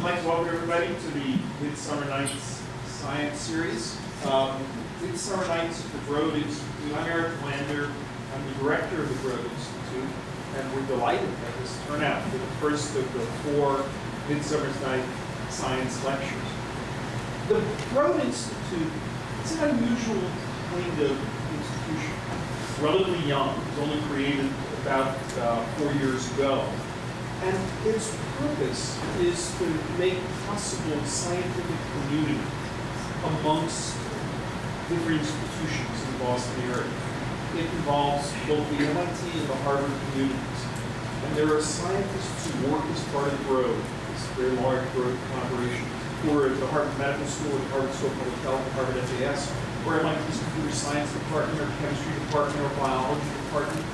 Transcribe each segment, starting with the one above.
like to welcome everybody to the Midsummer Nights Science series. Midsummer Nights for Broad Institute. I'm Eric Lander. I'm the director of the Broad Institute, and we're delighted to have this turnout for the first of the 4 Midsummer Nights Science lectures. The Broad Institute is an unusual kind of institution. It's relatively young. It was only created about 4 years ago. And its purpose is to make possible scientific community amongst different institutions in the Boston area. It involves both the MIT and the Harvard communities. And there are scientists who work as part of the Broad, this very large Broad collaboration, who are at the Harvard Medical School, at Harvard School of Public Health, Harvard FAS, or MIT's Computer Science Department, or Chemistry Department, or Biology Department,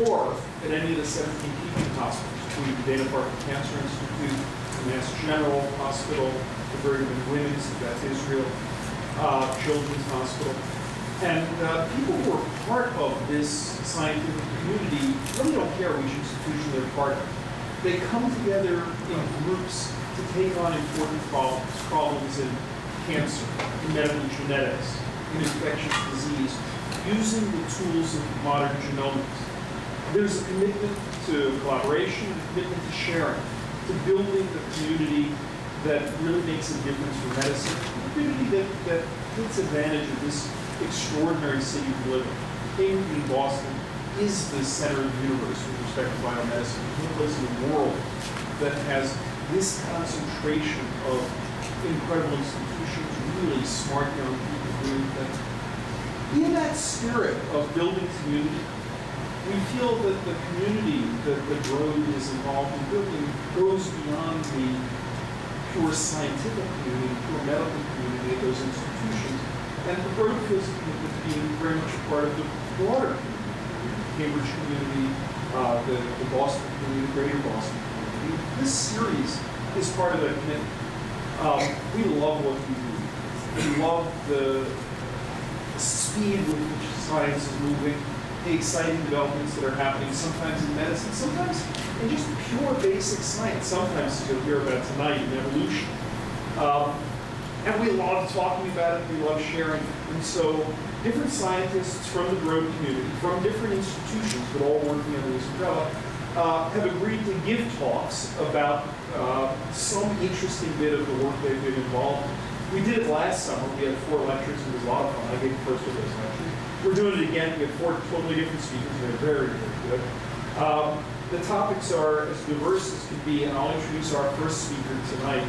or at any of the 17 teaching hospitals, including the Dana-Farber Cancer Institute, the Mass General Hospital, the Brigham and Women's, that's Israel, Children's Hospital. And people who are part of this scientific community really don't care which institution they're part of. They come together in groups to take on important problems in cancer, in medical genetics, in infectious disease, using the tools of modern genomics. There's a commitment to collaboration, a commitment to sharing, to building the community that really makes a difference for medicine, a community that takes advantage of this extraordinary city we live in. Cambridge in Boston is the center of the universe with respect to biomedicine. There's no place in the world that has this concentration of incredible institutions, really smart young people doing things. In that spirit of building community, we feel that the community that the Broad is involved in building goes beyond the pure scientific community, pure medical community of those institutions. And the Broad feels committed to being very much a part of the broader community, the Cambridge community, the Boston community, the greater Boston community. This series is part of that commitment. We love what we do. We love the speed with which science is moving, the exciting developments that are happening, sometimes in medicine, sometimes in just pure basic science. Sometimes you'll hear about tonight in evolution. And we love talking about it, we love sharing. And so different scientists from the Broad community, from different institutions, but all working under this umbrella, have agreed to give talks about some interesting bit of the work they've been involved in. We did it last summer. We had 4 lectures. It was a lot of fun. I gave the first of those lectures. We're doing it again. We have 4 totally different speakers. They're very, very good. The topics are as diverse as can be, and I'll introduce our first speaker tonight,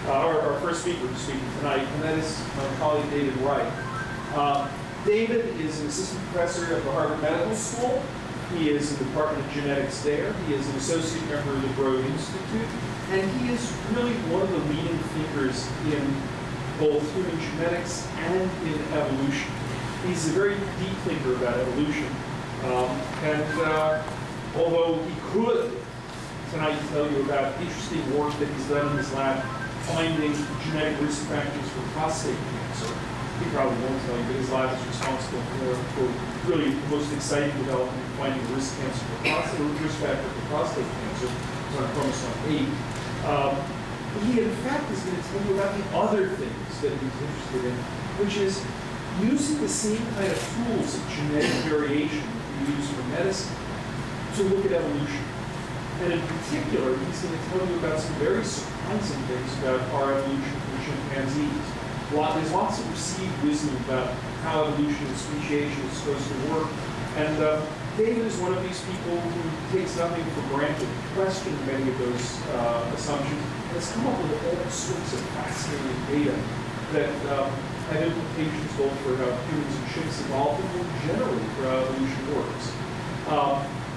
our first speaker speaking tonight, and that is my colleague David Reich. David is an assistant professor at the Harvard Medical School. He is in the Department of Genetics there. He is an associate member of the Broad Institute, and he is really one of the leading thinkers in both human genetics and in evolution. He's a very deep thinker about evolution, although he could tonight tell you about interesting work that he's done in his lab finding genetic risk factors for prostate cancer. He probably won't tell you, but his lab is responsible for really the most exciting development in finding risk factor for prostate cancer. It's on chromosome 8. He, in fact, is going to tell you about the other things that he's interested in, which is using the same kind of tools of genetic variation we use for medicine to look at evolution. And in particular, he's going to tell you about some very surprising things about our evolution from chimpanzees. There's lots of received wisdom about how evolution and speciation is supposed to work. And David is one of these people who takes nothing for granted, questioned many of those assumptions, and has come up with all sorts of fascinating data that have implications both for how humans and chimps evolve and more generally for how evolution works.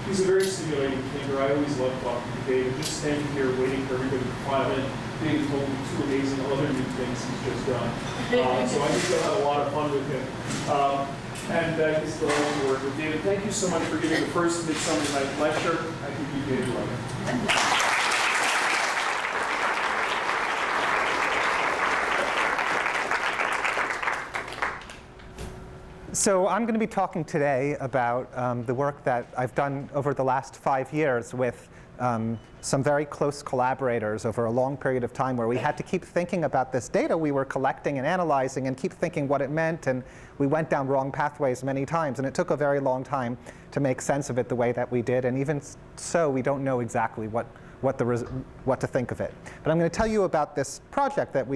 He's a very stimulating thinker. I always love talking to David, just standing here waiting for everybody to file in. David told me 2 amazing other new things he's just done. So I think you'll have a lot of fun with him. And he's delighted to work with David. Thank you so much for giving the first Midsummer Night lecture. I think you did love it. So I'm going to be talking today about the work that I've done over the last 5 years with some very close collaborators over a long period of time where we had to keep thinking about this data we were collecting and analyzing and keep thinking what it meant, and we went down wrong pathways many times, and it took a very long time to make sense of it the way that we did, and even so we don't know exactly what to think of it. But I'm going to tell you about this project that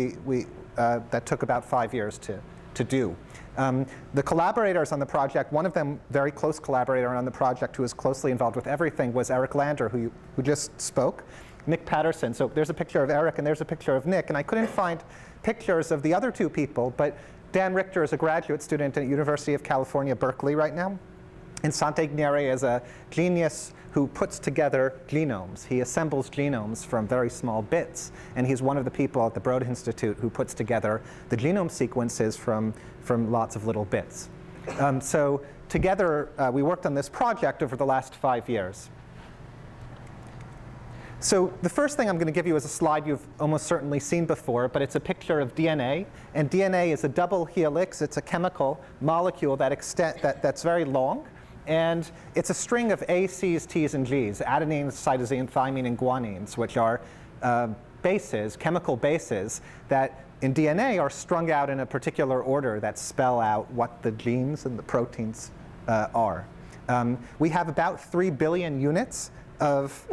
that took about 5 years to do. The collaborators on the project, one of them, very close collaborator on the project who was closely involved with everything, was Eric Lander, who just spoke. Nick Patterson. So there's a picture of Eric and there's a picture of Nick. And I couldn't find pictures of the other two people, but Dan Richter is a graduate student at University of California, Berkeley right now. And Santé Gnere is a genius who puts together genomes. He assembles genomes from very small bits. And he's one of the people at the Broad Institute who puts together the genome sequences from lots of little bits. So together, we worked on this project over the last 5 years. So the first thing I'm going to give you is a slide you've almost certainly seen before, but it's a picture of DNA. And DNA is a double helix. It's a chemical molecule that's very long. And it's a string of A, C's, T's, and G's, adenine, cytosine, thymine, and guanines, which are bases, chemical bases, that in DNA are strung out in a particular order that spell out what the genes and the proteins are. We have about 3 billion units of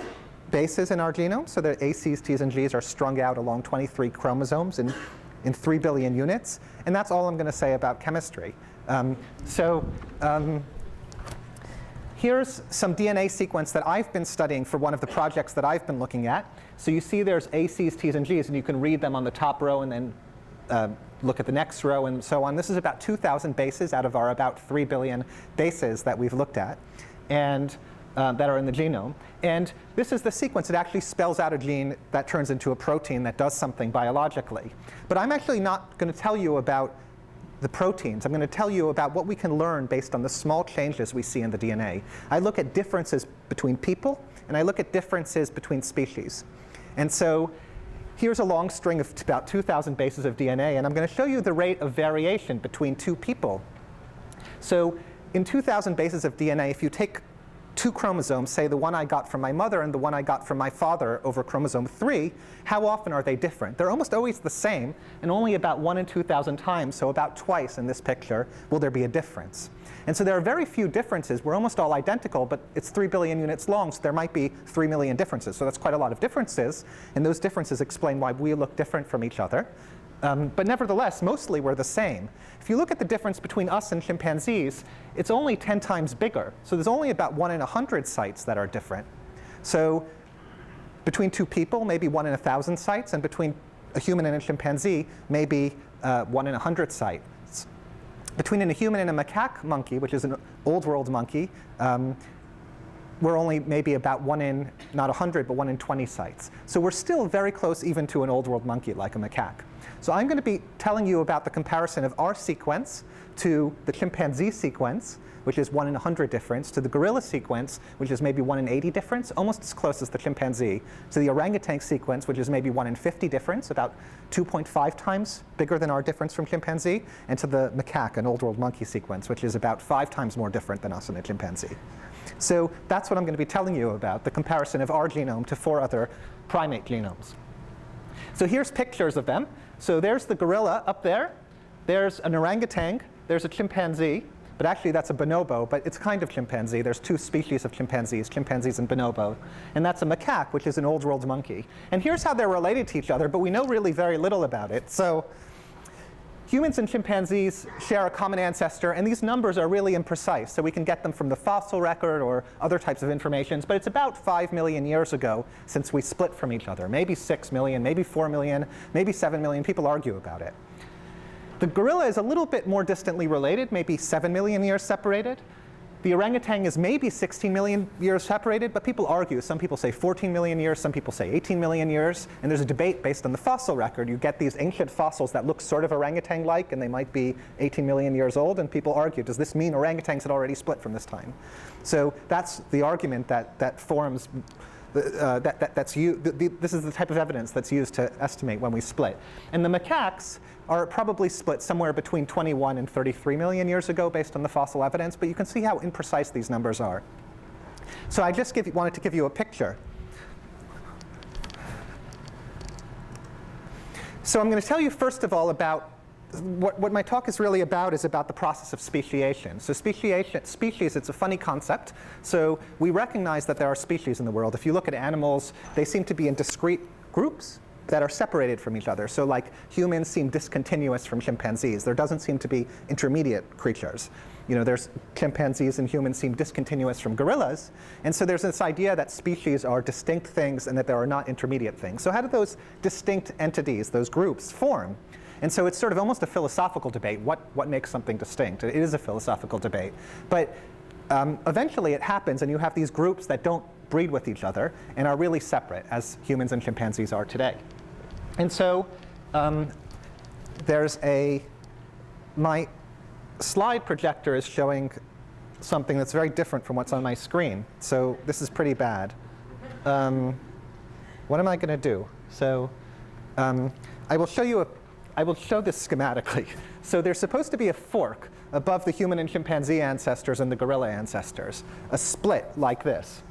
bases in our genome, so the A, C's, T's, and G's are strung out along 23 chromosomes in 3 billion units. And that's all I'm going to say about chemistry. Here's some DNA sequence that I've been studying for one of the projects that I've been looking at. So you see there's A, C's, T's, and G's, and you can read them on the top row and then look at the next row and so on. This is about 2,000 bases out of our about 3 billion bases that we've looked at and that are in the genome. And this is the sequence. It actually spells out a gene that turns into a protein that does something biologically. But I'm actually not going to tell you about the proteins. I'm going to tell you about what we can learn based on the small changes we see in the DNA. I look at differences between people, and I look at differences between species. And so here's a long string of about 2,000 bases of DNA, and I'm going to show you the rate of variation between two people. So in 2,000 bases of DNA, if you take 2 chromosomes, say the one I got from my mother and the one I got from my father over chromosome 3, how often are they different? They're almost always the same, and only about 1 in 2,000 times, so about twice in this picture, will there be a difference. And so there are very few differences. We're almost all identical, but it's 3 billion units long, so there might be 3 million differences. So that's quite a lot of differences, and those differences explain why we look different from each other. But nevertheless, mostly we're the same. If you look at the difference between us and chimpanzees, it's only 10 times bigger. So there's only about 1 in 100 sites that are different. So between two people, maybe 1 in 1,000 sites, and between a human and a chimpanzee, maybe 1 in 100 sites. Between a human and a macaque monkey, which is an old world monkey, we're only maybe about 1 in, not 100, but 1 in 20 sites. So we're still very close even to an old world monkey like a macaque. So I'm going to be telling you about the comparison of our sequence to the chimpanzee sequence, which is 1 in 100 difference, to the gorilla sequence, which is maybe 1 in 80 difference, almost as close as the chimpanzee, to the orangutan sequence, which is maybe 1 in 50 difference, about 2.5 times bigger than our difference from chimpanzee, and to the macaque, an old world monkey sequence, which is about 5 times more different than us and a chimpanzee. So that's what I'm going to be telling you about, the comparison of our genome to 4 other primate genomes. So here's pictures of them. So there's the gorilla up there. There's an orangutan. There's a chimpanzee. But actually, that's a bonobo, but it's kind of chimpanzee. There's 2 species of chimpanzees and bonobo. And that's a macaque, which is an old world monkey. And here's how they're related to each other, but we know really very little about it. So humans and chimpanzees share a common ancestor, and these numbers are really imprecise. So we can get them from the fossil record or other types of information. But it's about 5 million years ago since we split from each other. Maybe 6 million, maybe 4 million, maybe 7 million. People argue about it. The gorilla is a little bit more distantly related, maybe 7 million years separated. The orangutan is maybe 16 million years separated, but people argue. Some people say 14 million years, some people say 18 million years. And there's a debate based on the fossil record. You get these ancient fossils that look sort of orangutan-like, and they might be 18 million years old. And people argue, does this mean orangutans had already split from this time? So that's the argument that forms. This is the type of evidence that's used to estimate when we split. And the macaques are probably split somewhere between 21 and 33 million years ago based on the fossil evidence, but you can see how imprecise these numbers are. So I just wanted to give you a picture So I'm going to tell you first of all about what my talk is really about is about the process of speciation. So species, it's a funny concept. So we recognize that there are species in the world. If you look at animals, they seem to be in discrete groups that are separated from each other. So like humans seem discontinuous from chimpanzees. There doesn't seem to be intermediate creatures. You know, there's chimpanzees and humans seem discontinuous from gorillas. And so there's this idea that species are distinct things and that there are not intermediate things. So how do those distinct entities, those groups, form? And so it's sort of almost a philosophical debate. What makes something distinct? It is a philosophical debate. But eventually it happens, and you have these groups that don't breed with each other and are really separate, as humans and chimpanzees are today. And so my slide projector is showing something that's very different from what's on my screen. So this is pretty bad. What am I going to do? So I will show this schematically. So there's supposed to be a fork above the human and chimpanzee ancestors and the gorilla ancestors, a split like this.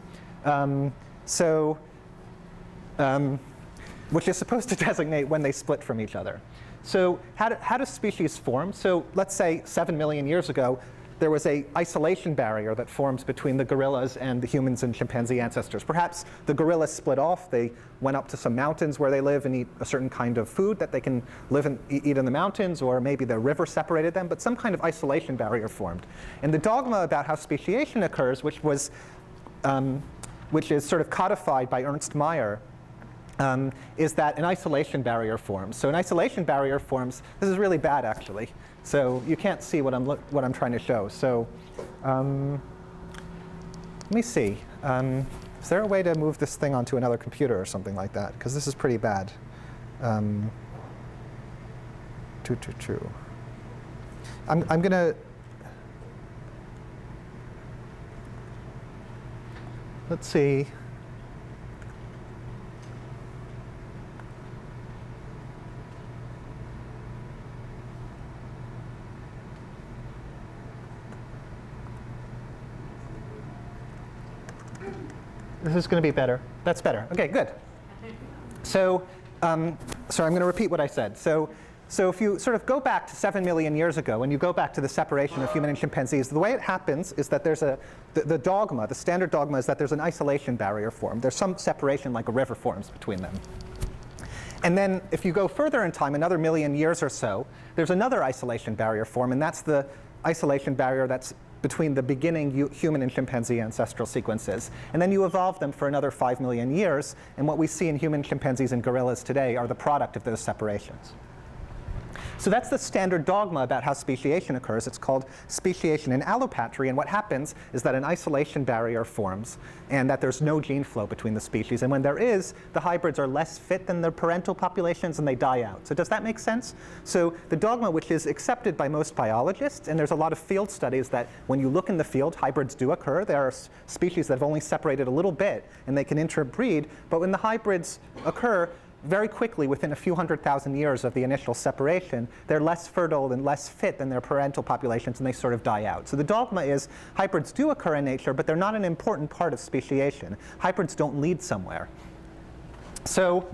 Which is supposed to designate when they split from each other. So how do species form? So let's say 7 million years ago, there was an isolation barrier that forms between the gorillas and the humans and chimpanzee ancestors. Perhaps the gorillas split off. They went up to some mountains where they live and eat a certain kind of food that they can live and eat in the mountains, or maybe the river separated them, but some kind of isolation barrier formed. And the dogma about how speciation occurs, which is sort of codified by Ernst Mayr, is that an isolation barrier forms. So an isolation barrier forms. This is really bad, actually. So you can't see what I'm trying to show. So let me see. Is there a way to move this thing onto another computer or something like that? Because this is pretty bad. I'm going to. Let's see. This is going to be better. That's better. OK, good. So I'm going to repeat what I said. So if you sort of go back to 7 million years ago, and you go back to the separation of human and chimpanzees, the way it happens is that there's the dogma, the standard dogma is that there's an isolation barrier formed. There's some separation like a river forms between them. And then if you go further in time, another million years or so, there's another isolation barrier form, and that's the isolation barrier that's between the beginning human and chimpanzee ancestral sequences. And then you evolve them for another 5 million years, and what we see in human, chimpanzees, and gorillas today are the product of those separations. So that's the standard dogma about how speciation occurs. It's called speciation in allopatry, and what happens is that an isolation barrier forms and that there's no gene flow between the species. And when there is, the hybrids are less fit than their parental populations and they die out. So does that make sense? So the dogma, which is accepted by most biologists, and there's a lot of field studies that when you look in the field, hybrids do occur. There are species that have only separated a little bit and they can interbreed, but when the hybrids occur, very quickly, within a few 100,000 years of the initial separation, they're less fertile and less fit than their parental populations, and they sort of die out. So the dogma is hybrids do occur in nature, but they're not an important part of speciation. Hybrids don't lead somewhere. So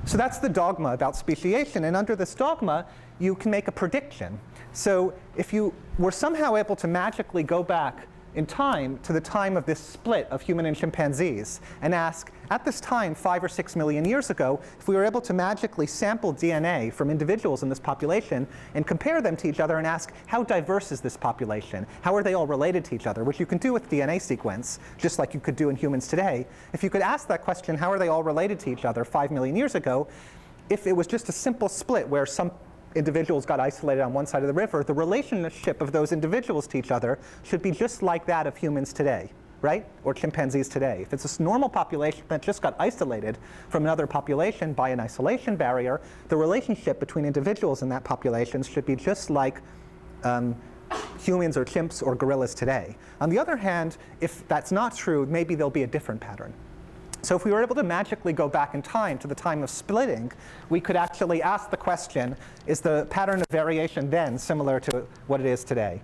that's the dogma about speciation. And under this dogma, you can make a prediction. So if you were somehow able to magically go back in time to the time of this split of human and chimpanzees and ask, at this time, 5 or 6 million years ago, if we were able to magically sample DNA from individuals in this population and compare them to each other and ask, how diverse is this population? How are they all related to each other? Which you can do with DNA sequence, just like you could do in humans today. If you could ask that question, how are they all related to each other 5 million years ago, if it was just a simple split where some individuals got isolated on one side of the river, the relationship of those individuals to each other should be just like that of humans today, right? Or chimpanzees today. If it's a normal population that just got isolated from another population by an isolation barrier, the relationship between individuals in that population should be just like humans or chimps or gorillas today. On the other hand, if that's not true, maybe there'll be a different pattern. So if we were able to magically go back in time to the time of splitting, we could actually ask the question, is the pattern of variation then similar to what it is today?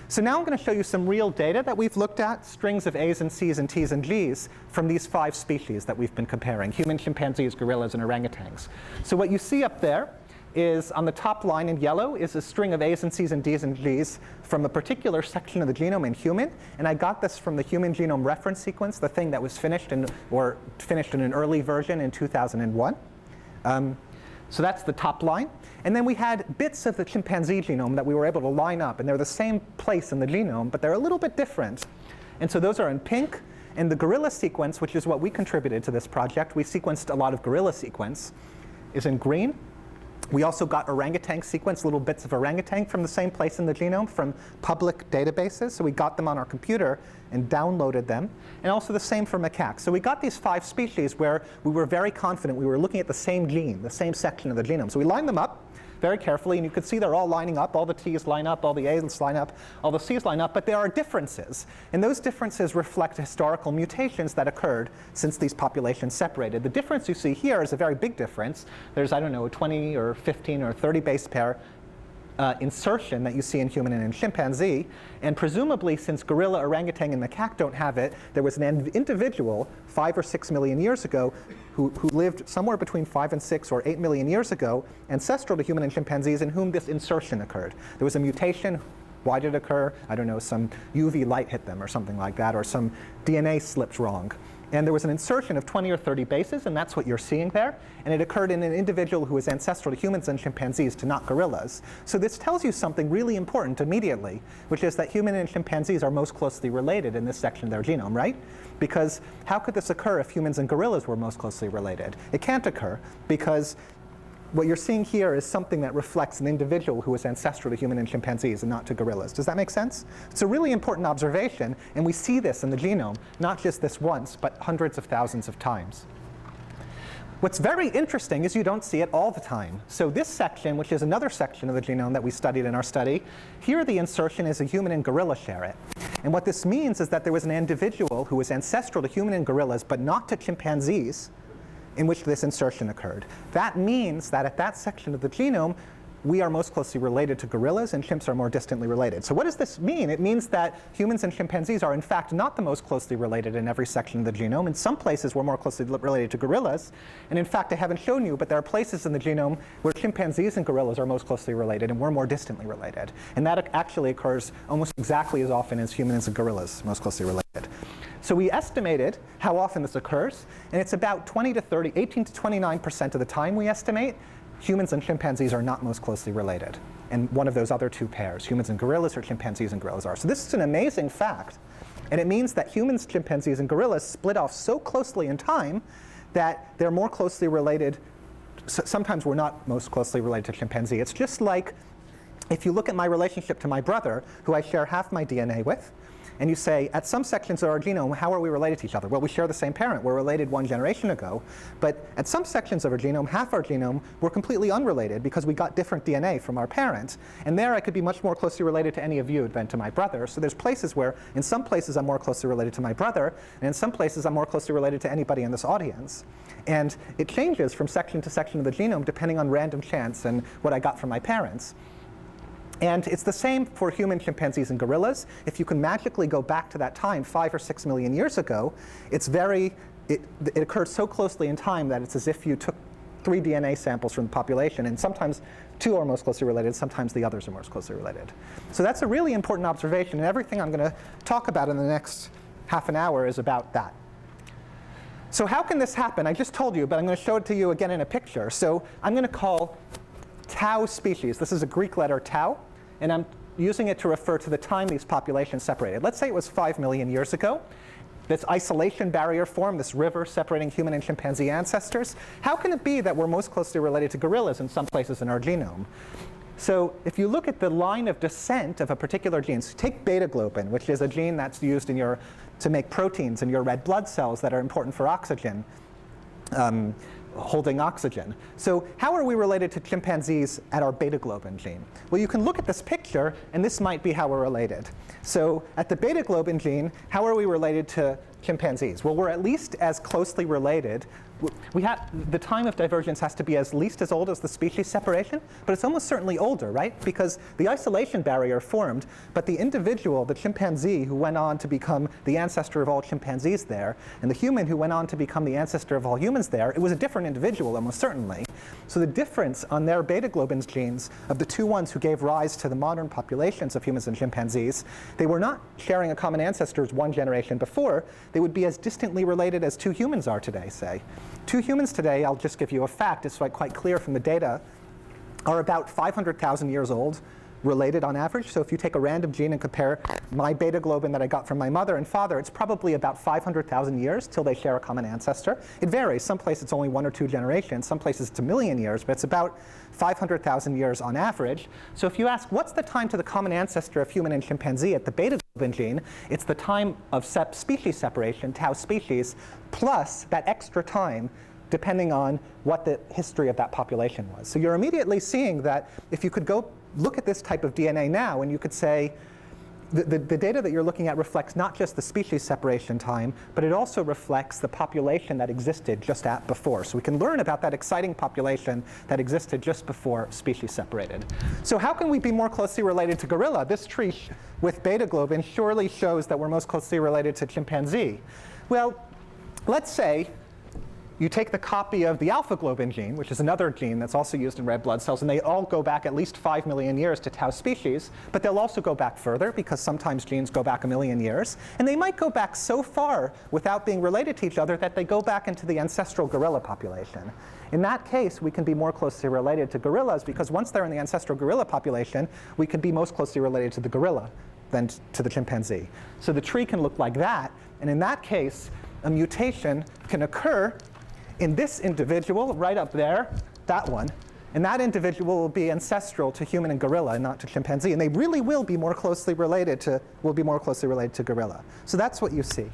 So now I'm going to show you some real data that we've looked at, strings of A's and C's and T's and G's from these 5 species that we've been comparing, human, chimpanzees, gorillas, and orangutans. So what you see up there is on the top line in yellow is a string of A's and C's and D's and G's from a particular section of the genome in human. And I got this from the Human Genome Reference Sequence, the thing that was finished in an early version in 2001. So that's the top line. And then we had bits of the chimpanzee genome that we were able to line up. And they're the same place in the genome, but they're a little bit different. And so those are in pink. And the gorilla sequence, which is what we contributed to this project, we sequenced a lot of gorilla sequence, is in green. We also got orangutan sequence, little bits of orangutan from the same place in the genome from public databases. So we got them on our computer and downloaded them. And also the same for macaques. So we got these 5 species where we were very confident we were looking at the same gene, the same section of the genome. So we lined them up very carefully, and you can see they're all lining up. All the T's line up, all the A's line up, all the C's line up, but there are differences. And those differences reflect historical mutations that occurred since these populations separated. The difference you see here is a very big difference. There's, I don't know, a 20 or 15 or 30 base pair insertion that you see in human and in chimpanzee. And presumably, since gorilla, orangutan, and macaque don't have it, there was an individual 5 or 6 million years ago who lived somewhere between 5 and 6 or 8 million years ago, ancestral to human and chimpanzees, in whom this insertion occurred. There was a mutation. Why did it occur? I don't know, some UV light hit them or something like that, or some DNA slipped wrong. And there was an insertion of 20 or 30 bases, and that's what you're seeing there. And it occurred in an individual who was ancestral to humans and chimpanzees, to not gorillas. So this tells you something really important immediately, which is that human and chimpanzees are most closely related in this section of their genome, right? Because how could this occur if humans and gorillas were most closely related? It can't occur, because what you're seeing here is something that reflects an individual who is ancestral to human and chimpanzees and not to gorillas. Does that make sense? It's a really important observation, and we see this in the genome, not just this once, but hundreds of thousands of times. What's very interesting is you don't see it all the time. So this section, which is another section of the genome that we studied in our study, here the insertion is a human and gorilla share it. And what this means is that there was an individual who was ancestral to human and gorillas, but not to chimpanzees, in which this insertion occurred. That means that at that section of the genome, we are most closely related to gorillas, and chimps are more distantly related. So what does this mean? It means that humans and chimpanzees are in fact not the most closely related in every section of the genome. In some places, we're more closely related to gorillas. And in fact, I haven't shown you, but there are places in the genome where chimpanzees and gorillas are most closely related, and we're more distantly related. And that actually occurs almost exactly as often as humans and gorillas most closely related. So we estimated how often this occurs, and it's about 18 to 29% of the time we estimate humans and chimpanzees are not most closely related. And one of those other 2 pairs, humans and gorillas or chimpanzees and gorillas are. So this is an amazing fact. And it means that humans, chimpanzees, and gorillas split off so closely in time that they're more closely related. Sometimes we're not most closely related to chimpanzee. It's just like if you look at my relationship to my brother, who I share half my DNA with, and you say, at some sections of our genome, how are we related to each other? Well, we share the same parent. We're related 1 generation ago. But at some sections of our genome, half our genome, we're completely unrelated because we got different DNA from our parents. And there I could be much more closely related to any of you than to my brother. So there's places where, in some places, I'm more closely related to my brother, and in some places, I'm more closely related to anybody in this audience. And it changes from section to section of the genome depending on random chance and what I got from my parents. And it's the same for human, chimpanzees, and gorillas. If you can magically go back to that time 5 or 6 million years ago, it occurs so closely in time that it's as if you took 3 DNA samples from the population, and sometimes 2 are most closely related, sometimes the others are most closely related. So that's a really important observation, and everything I'm going to talk about in the next half an hour is about that. So how can this happen? I just told you, but I'm going to show it to you again in a picture. So I'm going to call tau species. This is a Greek letter tau, and I'm using it to refer to the time these populations separated. Let's say it was 5 million years ago. This isolation barrier formed, this river separating human and chimpanzee ancestors. How can it be that we're most closely related to gorillas in some places in our genome? So if you look at the line of descent of a particular gene, so take beta globin, which is a gene that's used to make proteins in your red blood cells that are important for oxygen. Holding oxygen. So how are we related to chimpanzees at our beta globin gene? Well, you can look at this picture, and this might be how we're related. So at the beta globin gene, how are we related to chimpanzees? Well, we're at least as closely related the time of divergence has to be at least as old as the species separation, but it's almost certainly older, right? Because the isolation barrier formed, but the individual, the chimpanzee who went on to become the ancestor of all chimpanzees there, and the human who went on to become the ancestor of all humans there, it was a different individual almost certainly. So the difference on their beta globin genes of the two ones who gave rise to the modern populations of humans and chimpanzees, they were not sharing a common ancestor as one generation before. They would be as distantly related as two humans are today, say. Two humans today, I'll just give you a fact, it's quite clear from the data, are about 500,000 years old, related on average. So if you take a random gene and compare my beta globin that I got from my mother and father, it's probably about 500,000 years till they share a common ancestor. It varies. Some places it's only 1 or 2 generations. Some places it's a million years, but it's about 500,000 years on average. So if you ask, what's the time to the common ancestor of human and chimpanzee at the beta globin gene, it's the time of species separation, tau species, plus that extra time depending on what the history of that population was. So you're immediately seeing that if you could go look at this type of DNA now, and you could say the data that you're looking at reflects not just the species separation time, but it also reflects the population that existed just before. So we can learn about that exciting population that existed just before species separated. So how can we be more closely related to gorilla? This tree with beta globin surely shows that we're most closely related to chimpanzee. Well, let's say you take the copy of the alpha globin gene, which is another gene that's also used in red blood cells, and they all go back at least 5 million years to tau species, but they'll also go back further because sometimes genes go back 1 million years. And they might go back so far without being related to each other that they go back into the ancestral gorilla population. In that case, we can be more closely related to gorillas because once they're in the ancestral gorilla population, we can be most closely related to the gorilla than to the chimpanzee. So the tree can look like that, and in that case, a mutation can occur in this individual right up there, that one, and that individual will be ancestral to human and gorilla and not to chimpanzee, and they really will be more closely related to gorilla. So that's what you see.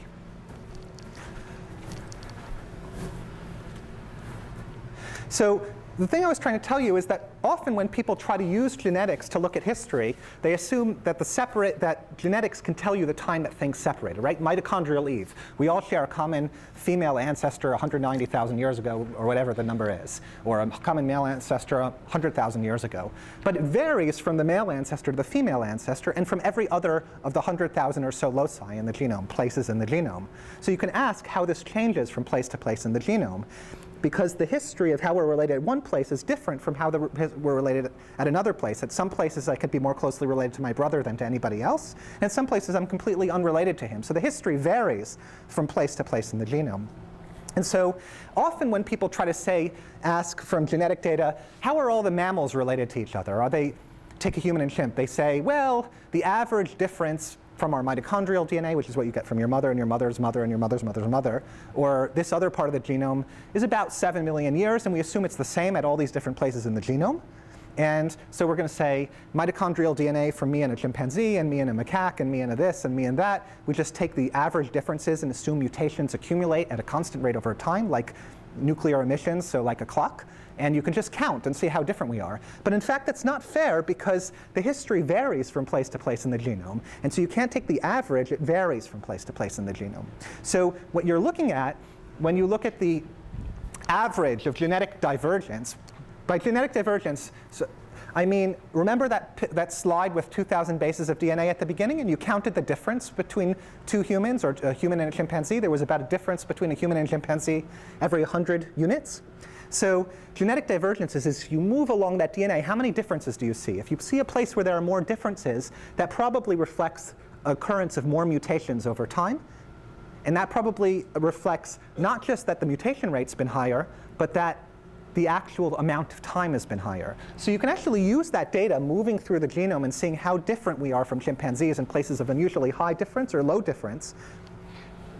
So the thing I was trying to tell you is that often when people try to use genetics to look at history, they assume that that genetics can tell you the time that things separated, right? Mitochondrial Eve. We all share a common female ancestor 190,000 years ago, or whatever the number is, or a common male ancestor 100,000 years ago. But it varies from the male ancestor to the female ancestor, and from every other of the 100,000 or so loci in the genome, places in the genome. So you can ask how this changes from place to place in the genome, because the history of how we're related at one place is different from how we're related at another place. At some places, I could be more closely related to my brother than to anybody else. And at some places, I'm completely unrelated to him. So the history varies from place to place in the genome. And so often when people try to ask from genetic data, how are all the mammals related to each other? Take a human and chimp. They say, well, the average difference from our mitochondrial DNA, which is what you get from your mother and your mother's mother and your mother's mother's mother, or this other part of the genome, is about 7 million years, and we assume it's the same at all these different places in the genome. And so we're going to say mitochondrial DNA from me and a chimpanzee, and me and a macaque, and me and a this, and me and that. We just take the average differences and assume mutations accumulate at a constant rate over time, like nuclear emissions, so like a clock. And you can just count and see how different we are. But in fact, that's not fair because the history varies from place to place in the genome. And so you can't take the average. It varies from place to place in the genome. So what you're looking at when you look at the average of genetic divergence, by genetic divergence, I mean, remember that slide with 2,000 bases of DNA at the beginning, and you counted the difference between two humans, or a human and a chimpanzee? There was about a difference between a human and a chimpanzee every 100 units. So genetic divergence is as you move along that DNA, how many differences do you see? If you see a place where there are more differences, that probably reflects occurrence of more mutations over time. And that probably reflects not just that the mutation rate's been higher, but that the actual amount of time has been higher. So you can actually use that data moving through the genome and seeing how different we are from chimpanzees in places of unusually high difference or low difference.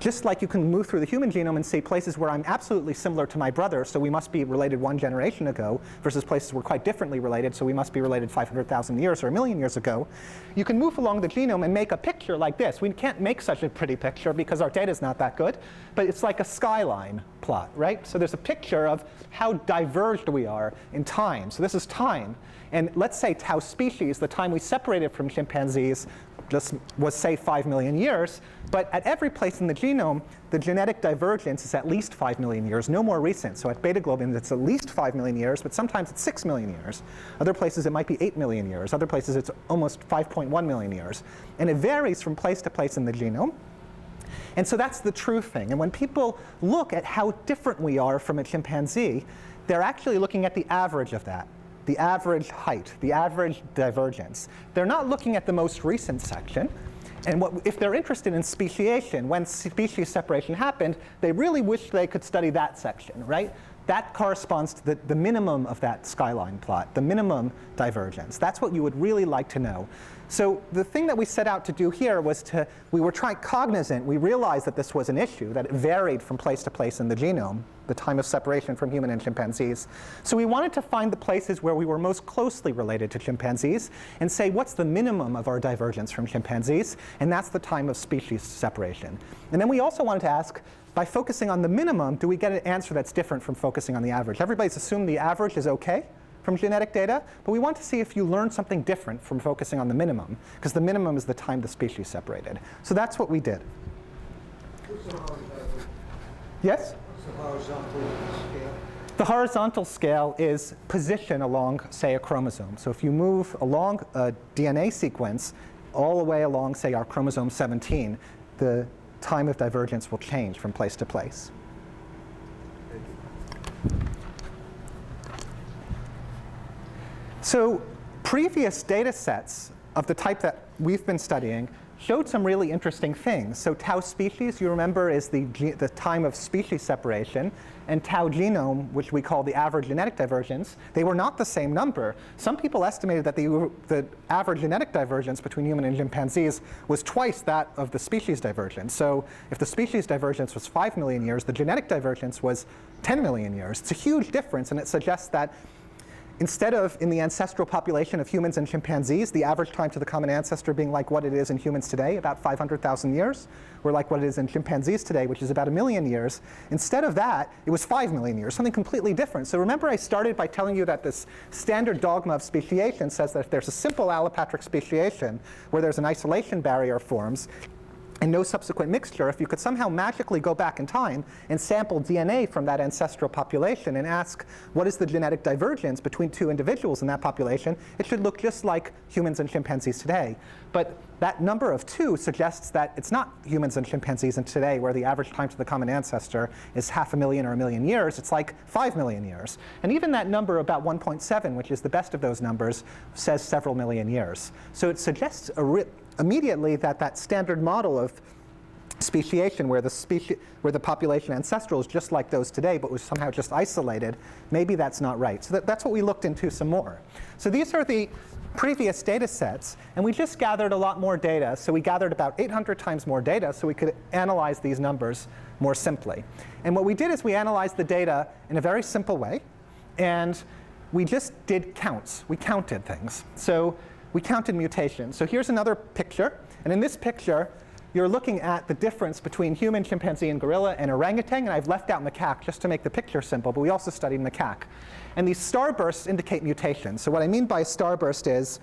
Just like you can move through the human genome and see places where I'm absolutely similar to my brother, so we must be related 1 generation ago, versus places we're quite differently related, so we must be related 500,000 years or 1 million years ago. You can move along the genome and make a picture like this. We can't make such a pretty picture because our data is not that good, but it's like a skyline plot, right? So there's a picture of how diverged we are in time. So this is time. And let's say tau species, the time we separated from chimpanzees, just was, say, 5 million years. But at every place in the genome, the genetic divergence is at least 5 million years, no more recent. So at beta globin, it's at least 5 million years, but sometimes it's 6 million years. Other places, it might be 8 million years. Other places, it's almost 5.1 million years. And it varies from place to place in the genome. And so that's the true thing. And when people look at how different we are from a chimpanzee, they're actually looking at the average of that, the average height, the average divergence. They're not looking at the most recent section. And if they're interested in speciation, when species separation happened, they really wish they could study that section, right? That corresponds to the minimum of that skyline plot, the minimum divergence. That's what you would really like to know. So the thing that we set out to do here was we were trying cognizant. We realized that this was an issue, that it varied from place to place in the genome, the time of separation from human and chimpanzees. So we wanted to find the places where we were most closely related to chimpanzees and say, what's the minimum of our divergence from chimpanzees? And that's the time of species separation. And then we also wanted to ask, by focusing on the minimum, do we get an answer that's different from focusing on the average? Everybody's assumed the average is OK from genetic data, but we want to see if you learn something different from focusing on the minimum, because the minimum is the time the species separated. So that's what we did. Yes? What's the horizontal scale? The horizontal scale is position along, say, a chromosome. So if you move along a DNA sequence all the way along, say, our chromosome 17, the time of divergence will change from place to place. So previous data sets of the type that we've been studying showed some really interesting things. So tau species, you remember, is the time of species separation. And tau genome, which we call the average genetic divergence, they were not the same number. Some people estimated that the average genetic divergence between human and chimpanzees was twice that of the species divergence. So if the species divergence was 5 million years, the genetic divergence was 10 million years. It's a huge difference, and it suggests that instead of, in the ancestral population of humans and chimpanzees, the average time to the common ancestor being like what it is in humans today, about 500,000 years, or like what it is in chimpanzees today, which is about 1 million years, instead of that, it was 5 million years, something completely different. So remember I started by telling you that this standard dogma of speciation says that if there's a simple allopatric speciation where there's an isolation barrier forms, and no subsequent mixture, if you could somehow magically go back in time and sample DNA from that ancestral population and ask what is the genetic divergence between two individuals in that population, it should look just like humans and chimpanzees today. But that number of 2 suggests that it's not humans and chimpanzees in today where the average time to the common ancestor is 500,000 or 1 million years. It's like 5 million years. And even that number about 1.7, which is the best of those numbers, says several million years. So it suggests immediately that standard model of speciation, where the population ancestral is just like those today, but was somehow just isolated, maybe that's not right. So that's what we looked into some more. So these are the previous data sets, and we just gathered a lot more data. So we gathered about 800 times more data, so we could analyze these numbers more simply. And what we did is we analyzed the data in a very simple way, and we just did counts. We counted things. So we counted mutations. So here's another picture. And in this picture, you're looking at the difference between human, chimpanzee, and gorilla and orangutan. And I've left out macaque just to make the picture simple, but we also studied macaque. And these starbursts indicate mutations. So what I mean by a starburst is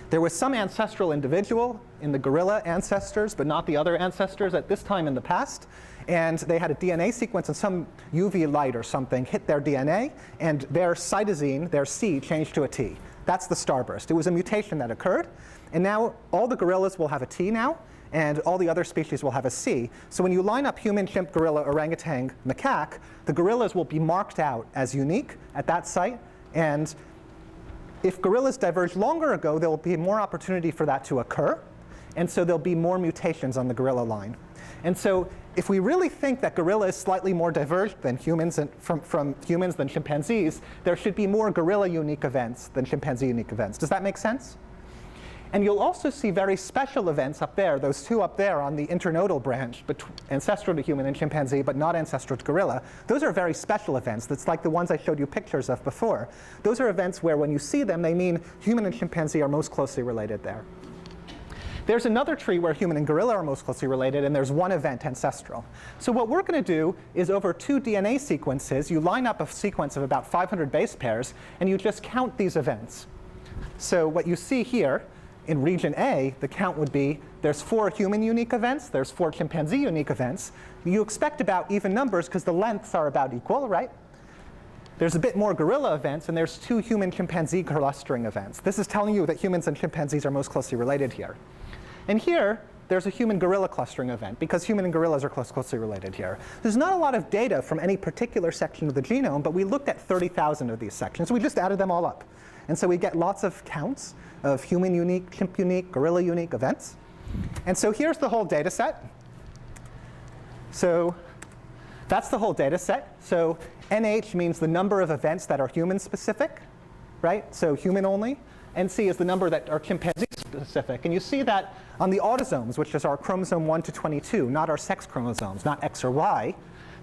there was some ancestral individual in the gorilla ancestors, but not the other ancestors at this time in the past. And they had a DNA sequence, and some UV light or something hit their DNA, and their cytosine, their C, changed to a T. That's the starburst. It was a mutation that occurred. And now all the gorillas will have a T now, and all the other species will have a C. So when you line up human, chimp, gorilla, orangutan, macaque, the gorillas will be marked out as unique at that site. And if gorillas diverged longer ago, there will be more opportunity for that to occur. And so there'll be more mutations on the gorilla line. And so if we really think that gorilla is slightly more diverged than humans and from humans than chimpanzees, there should be more gorilla unique events than chimpanzee unique events. Does that make sense? And you'll also see very special events up there, those 2 up there on the internodal branch, ancestral to human and chimpanzee, but not ancestral to gorilla. Those are very special events. That's like the ones I showed you pictures of before. Those are events where when you see them, they mean human and chimpanzee are most closely related there. There's another tree where human and gorilla are most closely related, and there's one event ancestral. So what we're going to do is over 2 DNA sequences, you line up a sequence of about 500 base pairs, and you just count these events. So what you see here in region A, the count would be there's 4 human unique events, there's 4 chimpanzee unique events. You expect about even numbers because the lengths are about equal, right? There's a bit more gorilla events, and there's 2 human-chimpanzee clustering events. This is telling you that humans and chimpanzees are most closely related here. And here, there's a human-gorilla clustering event, because human and gorillas are closely related here. There's not a lot of data from any particular section of the genome, but we looked at 30,000 of these sections. So we just added them all up. And so we get lots of counts of human-unique, chimp-unique, gorilla-unique events. And so here's the whole data set. So that's the whole data set. So NH means the number of events that are human-specific, right? So human only. NC is the number that are chimpanzee-specific. And you see that on the autosomes, which is our chromosome 1 to 22, not our sex chromosomes, not X or Y,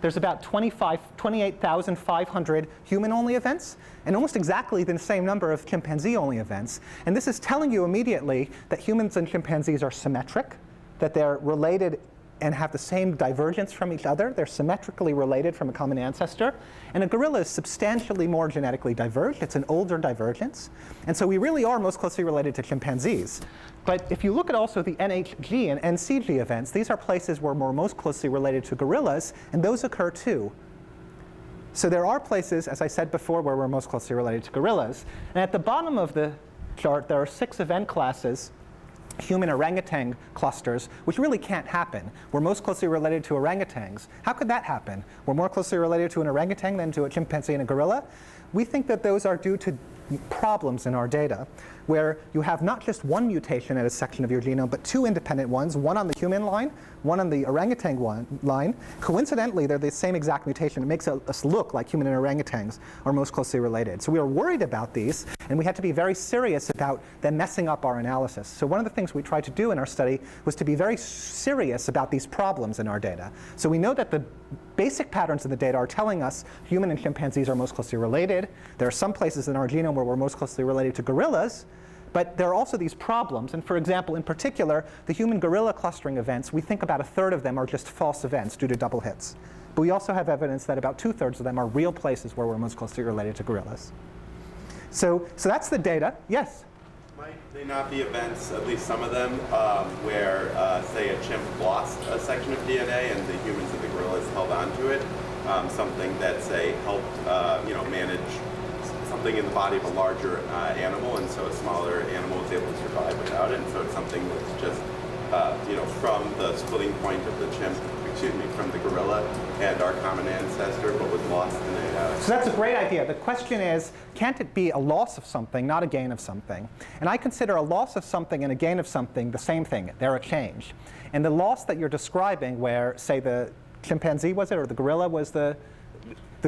there's about 28,500 human-only events, and almost exactly the same number of chimpanzee-only events. And this is telling you immediately that humans and chimpanzees are symmetric, that they're related and have the same divergence from each other. They're symmetrically related from a common ancestor. And a gorilla is substantially more genetically diverged. It's an older divergence. And so we really are most closely related to chimpanzees. But if you look at also the NHG and NCG events, these are places where we're most closely related to gorillas, and those occur too. So there are places, as I said before, where we're most closely related to gorillas. And at the bottom of the chart, there are 6 event classes, human orangutan clusters, which really can't happen. We're most closely related to orangutans. How could that happen? We're more closely related to an orangutan than to a chimpanzee and a gorilla. We think that those are due to problems in our data, where you have not just one mutation at a section of your genome, but 2 independent ones, one on the human line, one on the orangutan line. Coincidentally, they're the same exact mutation. It makes us look like human and orangutans are most closely related. So we were worried about these, and we had to be very serious about them messing up our analysis. So one of the things we tried to do in our study was to be very serious about these problems in our data. So we know that the basic patterns in the data are telling us human and chimpanzees are most closely related. There are some places in our genome where we're most closely related to gorillas. But there are also these problems. And for example, in particular, the human-gorilla clustering events, we think about 1/3 of them are just false events due to double hits. But we also have evidence that about 2/3 of them are real places where we're most closely related to gorillas. So that's the data. Yes? Might they not be events, at least some of them, where, say, a chimp lost a section of DNA and the humans and the gorillas held onto it? Something that, say, helped manage something in the body of a larger animal, and so a smaller animal was able to survive without it. And so it's something that's just, from the splitting point of the chimp, from the gorilla and our common ancestor, but was lost in a... So that's a great idea. The question is, can't it be a loss of something, not a gain of something? And I consider a loss of something and a gain of something the same thing. They're a change. And the loss that you're describing, where, say, the chimpanzee was it, or the gorilla was the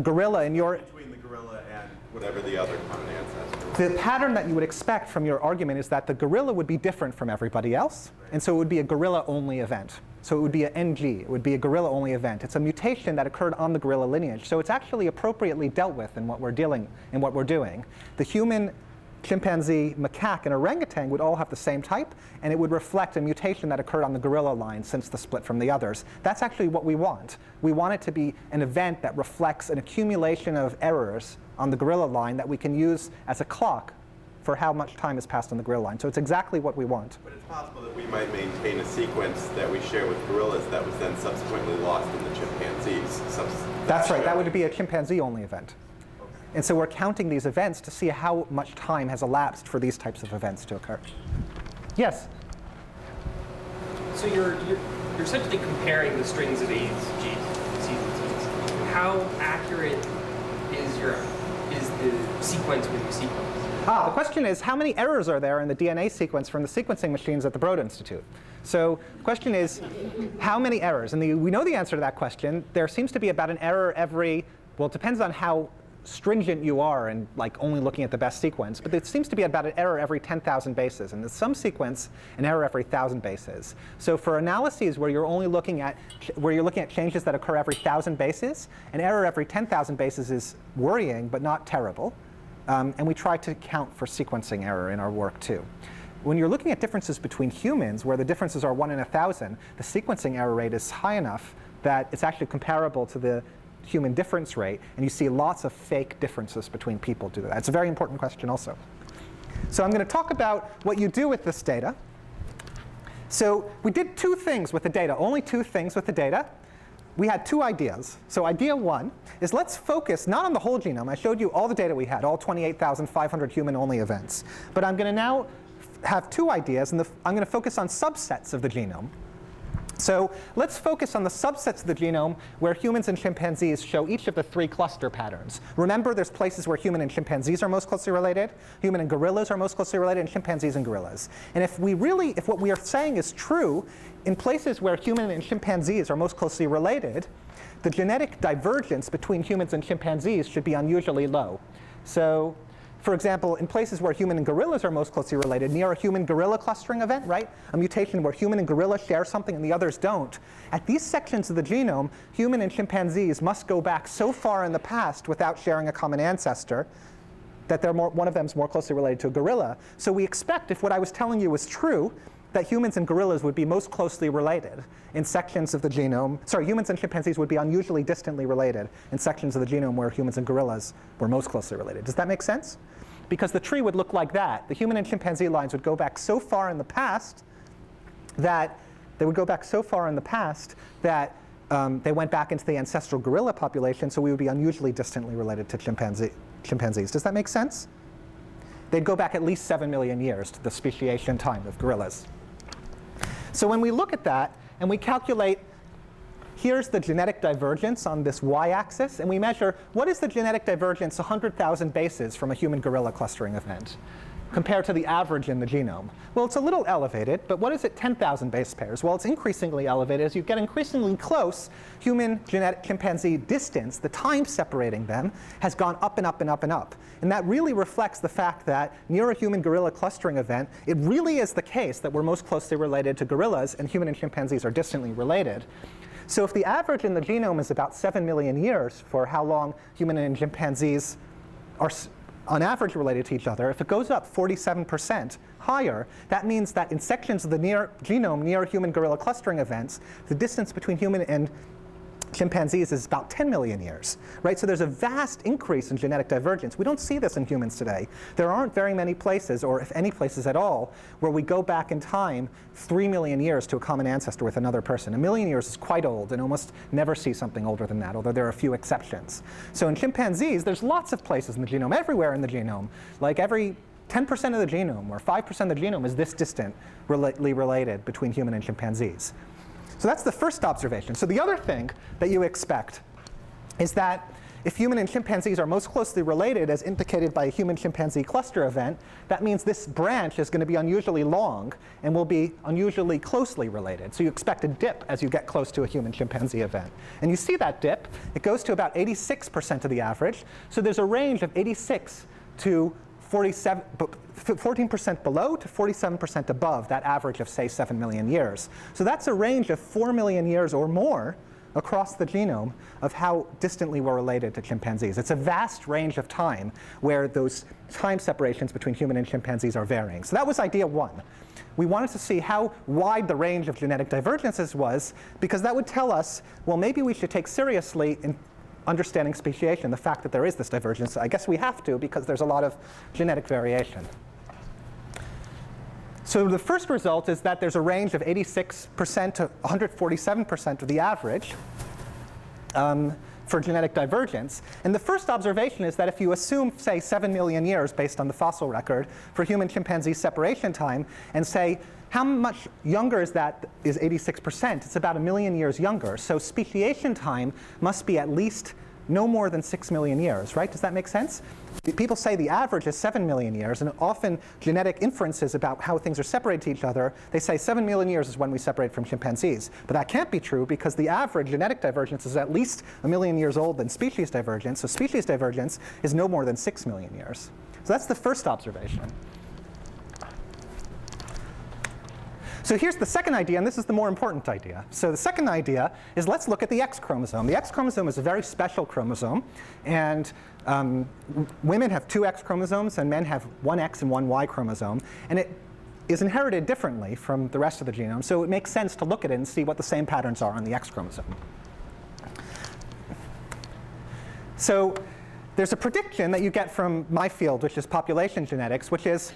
gorilla in your... Between the gorilla and whatever the other common ancestor. The pattern that you would expect from your argument is that the gorilla would be different from everybody else, and so it would be a gorilla-only event. So it would be an NG. It would be a gorilla-only event. It's a mutation that occurred on the gorilla lineage, so it's actually appropriately dealt with in what we're doing. The human, chimpanzee, macaque, and orangutan would all have the same type, and it would reflect a mutation that occurred on the gorilla line since the split from the others. That's actually what we want. We want it to be an event that reflects an accumulation of errors on the gorilla line that we can use as a clock for how much time has passed on the gorilla line. So it's exactly what we want. But it's possible that we might maintain a sequence that we share with gorillas that was then subsequently lost in the chimpanzees. That's right. That would be a chimpanzee-only event. Okay. And so we're counting these events to see how much time has elapsed for these types of events to occur. Yes? So you're essentially comparing the strings of A's, G's, C's, and T's. How accurate is the sequence when you sequence? The question is, how many errors are there in the DNA sequence from the sequencing machines at the Broad Institute? So the question is, how many errors? And we know the answer to that question. There seems to be about an error every, well, it depends on how stringent you are and only looking at the best sequence, but it seems to be about an error every 10,000 bases, and in some sequence, an error every 1,000 bases. So for analyses where you're only looking at changes that occur every 1,000 bases, an error every 10,000 bases is worrying, but not terrible. And we try to count for sequencing error in our work too. When you're looking at differences between humans, where the differences are 1 in 1,000, the sequencing error rate is high enough that it's actually comparable to the human difference rate, and you see lots of fake differences between people due to that. It's a very important question also. So I'm going to talk about what you do with this data. So we did two things with the data, only two things with the data. We had two ideas. So idea one is let's focus not on the whole genome. I showed you all the data we had, all 28,500 human-only events. But I'm going to now have two ideas, and I'm going to focus on subsets of the genome. So let's focus on the subsets of the genome where humans and chimpanzees show each of the three cluster patterns. Remember, there's places where human and chimpanzees are most closely related, human and gorillas are most closely related, and chimpanzees and gorillas. And if what we are saying is true, in places where human and chimpanzees are most closely related, the genetic divergence between humans and chimpanzees should be unusually low. So, for example, in places where human and gorillas are most closely related, near a human-gorilla clustering event, right? A mutation where human and gorilla share something and the others don't. At these sections of the genome, human and chimpanzees must go back so far in the past without sharing a common ancestor that one of them is more closely related to a gorilla. So we expect, if what I was telling you was true, that humans and gorillas would be most closely related in sections of the genome. Sorry, humans and chimpanzees would be unusually distantly related in sections of the genome where humans and gorillas were most closely related. Does that make sense? Because the tree would look like that. The human and chimpanzee lines would go back so far in the past that they went back into the ancestral gorilla population, so we would be unusually distantly related to chimpanzees. Does that make sense? They'd go back at least 7 million years to the speciation time of gorillas. So when we look at that and we calculate, here's the genetic divergence on this y-axis, and we measure what is the genetic divergence 100,000 bases from a human-gorilla clustering event compared to the average in the genome. Well, it's a little elevated, but what is it 10,000 base pairs? Well, it's increasingly elevated. As you get increasingly close, human-chimpanzee distance, the time separating them, has gone up and up and up and up. And that really reflects the fact that near a human-gorilla clustering event, it really is the case that we're most closely related to gorillas, and human and chimpanzees are distantly related. So if the average in the genome is about 7 million years for how long human and chimpanzees are on average related to each other, if it goes up 47% higher, that means that in sections of the genome near human-gorilla clustering events, the distance between human and chimpanzees is about 10 million years, right? So there's a vast increase in genetic divergence. We don't see this in humans today. There aren't very many places, or if any places at all, where we go back in time 3 million years to a common ancestor with another person. 1 million years is quite old, and almost never see something older than that, although there are a few exceptions. So in chimpanzees, there's lots of places in the genome, everywhere in the genome, like every 10% of the genome or 5% of the genome is this distantly related between human and chimpanzees. So that's the first observation. So the other thing that you expect is that if human and chimpanzees are most closely related, as indicated by a human-chimpanzee cluster event, that means this branch is going to be unusually long and will be unusually closely related. So you expect a dip as you get close to a human-chimpanzee event. And you see that dip. It goes to about 86% of the average. So there's a range of 86 to 14% below to 47% above that average of, say, 7 million years. So that's a range of 4 million years or more across the genome of how distantly we're related to chimpanzees. It's a vast range of time where those time separations between human and chimpanzees are varying. So that was idea one. We wanted to see how wide the range of genetic divergences was, because that would tell us, well, maybe we should take seriously in understanding speciation, the fact that there is this divergence. I guess we have to, because there's a lot of genetic variation. So the first result is that there's a range of 86% to 147% of the average for genetic divergence. And the first observation is that if you assume, say, 7 million years based on the fossil record for human-chimpanzee separation time, and say, how much younger is that is 86%? It's about 1 million years younger. So speciation time must be at least no more than 6 million years, right? Does that make sense? People say the average is 7 million years, and often genetic inferences about how things are separated to each other, they say 7 million years is when we separate from chimpanzees. But that can't be true, because the average genetic divergence is at least 1 million years old than species divergence. So species divergence is no more than 6 million years. So that's the first observation. So here's the second idea, and this is the more important idea. So the second idea is, let's look at the X chromosome. The X chromosome is a very special chromosome, and women have 2 X chromosomes, and men have 1 X and 1 Y chromosome. And it is inherited differently from the rest of the genome, so it makes sense to look at it and see what the same patterns are on the X chromosome. So there's a prediction that you get from my field, which is population genetics, which is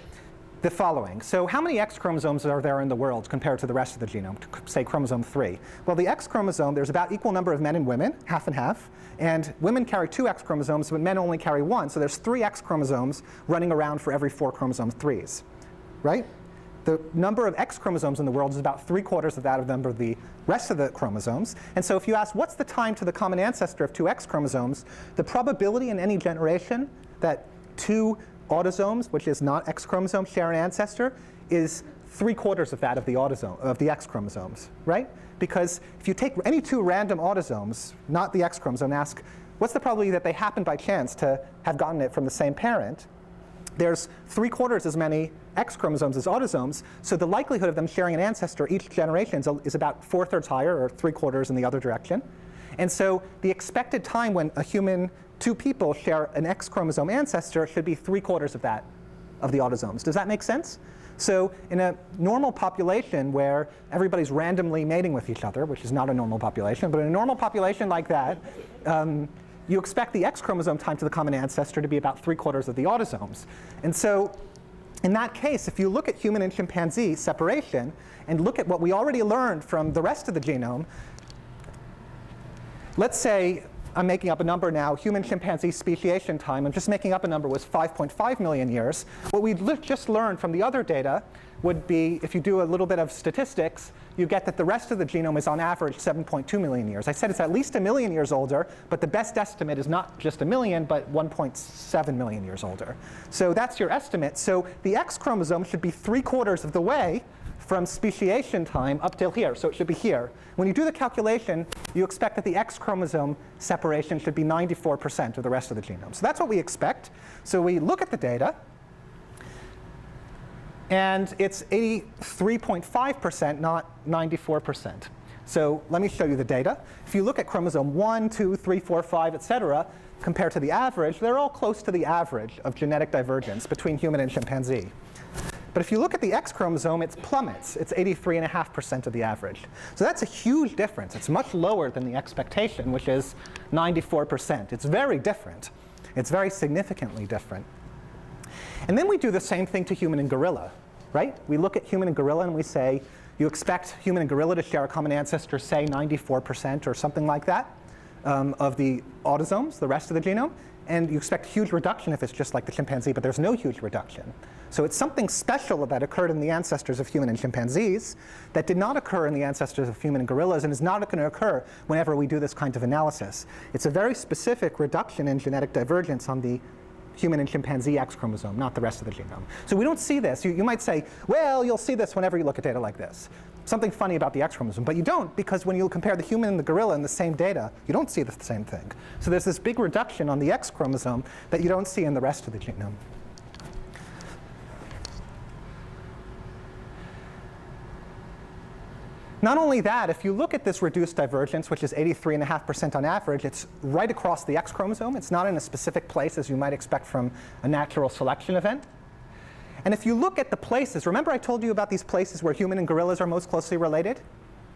the following. So how many X chromosomes are there in the world compared to the rest of the genome, say chromosome 3? Well, the X chromosome, there's about equal number of men and women, half and half. And women carry 2 X chromosomes, but men only carry 1. So there's 3 X chromosomes running around for every 4 chromosome 3s, right? The number of X chromosomes in the world is about 3/4 of that of the number of the rest of the chromosomes. And so if you ask what's the time to the common ancestor of 2 X chromosomes, the probability in any generation that 2 autosomes, which is not X chromosomes, share an ancestor is 3/4 of that of the autosome of the X chromosomes, right? Because if you take any 2 random autosomes, not the X chromosome, and ask what's the probability that they happen by chance to have gotten it from the same parent, there's 3/4 as many X chromosomes as autosomes, so the likelihood of them sharing an ancestor each generation is about 4/3 higher, or 3/4 in the other direction. And so the expected time when a human, 2 people share an X chromosome ancestor should be 3/4 of that of the autosomes. Does that make sense? So in a normal population where everybody's randomly mating with each other, which is not a normal population, but in a normal population like that, you expect the X chromosome time to the common ancestor to be about 3/4 of the autosomes. And so in that case, if you look at human and chimpanzee separation and look at what we already learned from the rest of the genome, let's say, I'm making up a number now, human-chimpanzee speciation time, I'm just making up a number, was 5.5 million years. What we just learned from the other data would be, if you do a little bit of statistics, you get that the rest of the genome is on average 7.2 million years. I said it's at least 1 million years older, but the best estimate is not just 1 million, but 1.7 million years older. So that's your estimate. So the X chromosome should be 3/4 of the way from speciation time up till here, so it should be here. When you do the calculation, you expect that the X chromosome separation should be 94% of the rest of the genome. So that's what we expect. So we look at the data, and it's 83.5%, not 94%. So let me show you the data. If you look at chromosome 1, 2, 3, 4, 5, et cetera, compared to the average, they're all close to the average of genetic divergence between human and chimpanzee. But if you look at the X chromosome, it plummets. It's 83.5% of the average. So that's a huge difference. It's much lower than the expectation, which is 94%. It's very different. It's very significantly different. And then we do the same thing to human and gorilla, right? We look at human and gorilla and we say, you expect human and gorilla to share a common ancestor, say 94% or something like that, of the autosomes, the rest of the genome. And you expect huge reduction if it's just like the chimpanzee, but there's no huge reduction. So it's something special that occurred in the ancestors of human and chimpanzees that did not occur in the ancestors of human and gorillas and is not going to occur whenever we do this kind of analysis. It's a very specific reduction in genetic divergence on the human and chimpanzee X chromosome, not the rest of the genome. So we don't see this. You might say, well, you'll see this whenever you look at data like this. Something funny about the X chromosome, but you don't, because when you compare the human and the gorilla in the same data, you don't see the same thing. So there's this big reduction on the X chromosome that you don't see in the rest of the genome. Not only that, if you look at this reduced divergence, which is 83.5% on average, it's right across the X chromosome. It's not in a specific place as you might expect from a natural selection event. And if you look at the places, remember I told you about these places where human and gorillas are most closely related?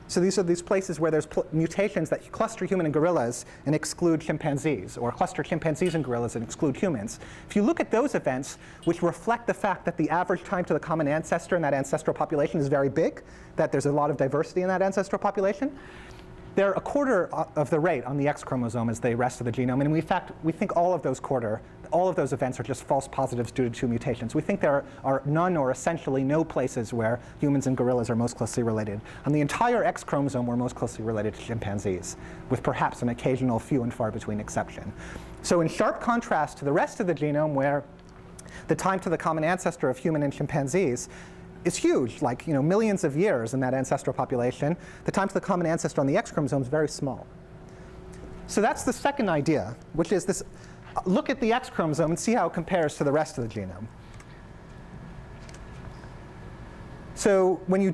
So these are these places where there's mutations that cluster human and gorillas and exclude chimpanzees, or cluster chimpanzees and gorillas and exclude humans. If you look at those events, which reflect the fact that the average time to the common ancestor in that ancestral population is very big, that there's a lot of diversity in that ancestral population, they're 1/4 of the rate on the X chromosome as the rest of the genome. And in fact, we think all of those events are just false positives due to 2 mutations. We think there are none or essentially no places where humans and gorillas are most closely related. On the entire X chromosome, we're most closely related to chimpanzees, with perhaps an occasional few and far between exception. So in sharp contrast to the rest of the genome, where the time to the common ancestor of human and chimpanzees is huge, like millions of years in that ancestral population, the time to the common ancestor on the X chromosome is very small. So that's the second idea, which is this: look at the X chromosome and see how it compares to the rest of the genome. So when you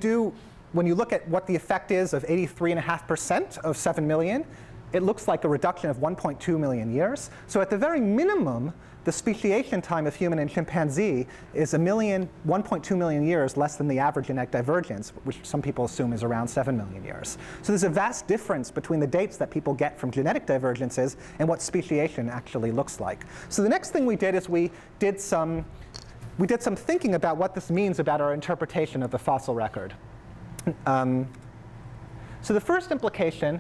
look at what the effect is of 83.5% of 7 million, it looks like a reduction of 1.2 million years. So at the very minimum, the speciation time of human and chimpanzee is 1.2 million years less than the average genetic divergence, which some people assume is around 7 million years. So there's a vast difference between the dates that people get from genetic divergences and what speciation actually looks like. So the next thing we did is we did some thinking about what this means about our interpretation of the fossil record. So the first implication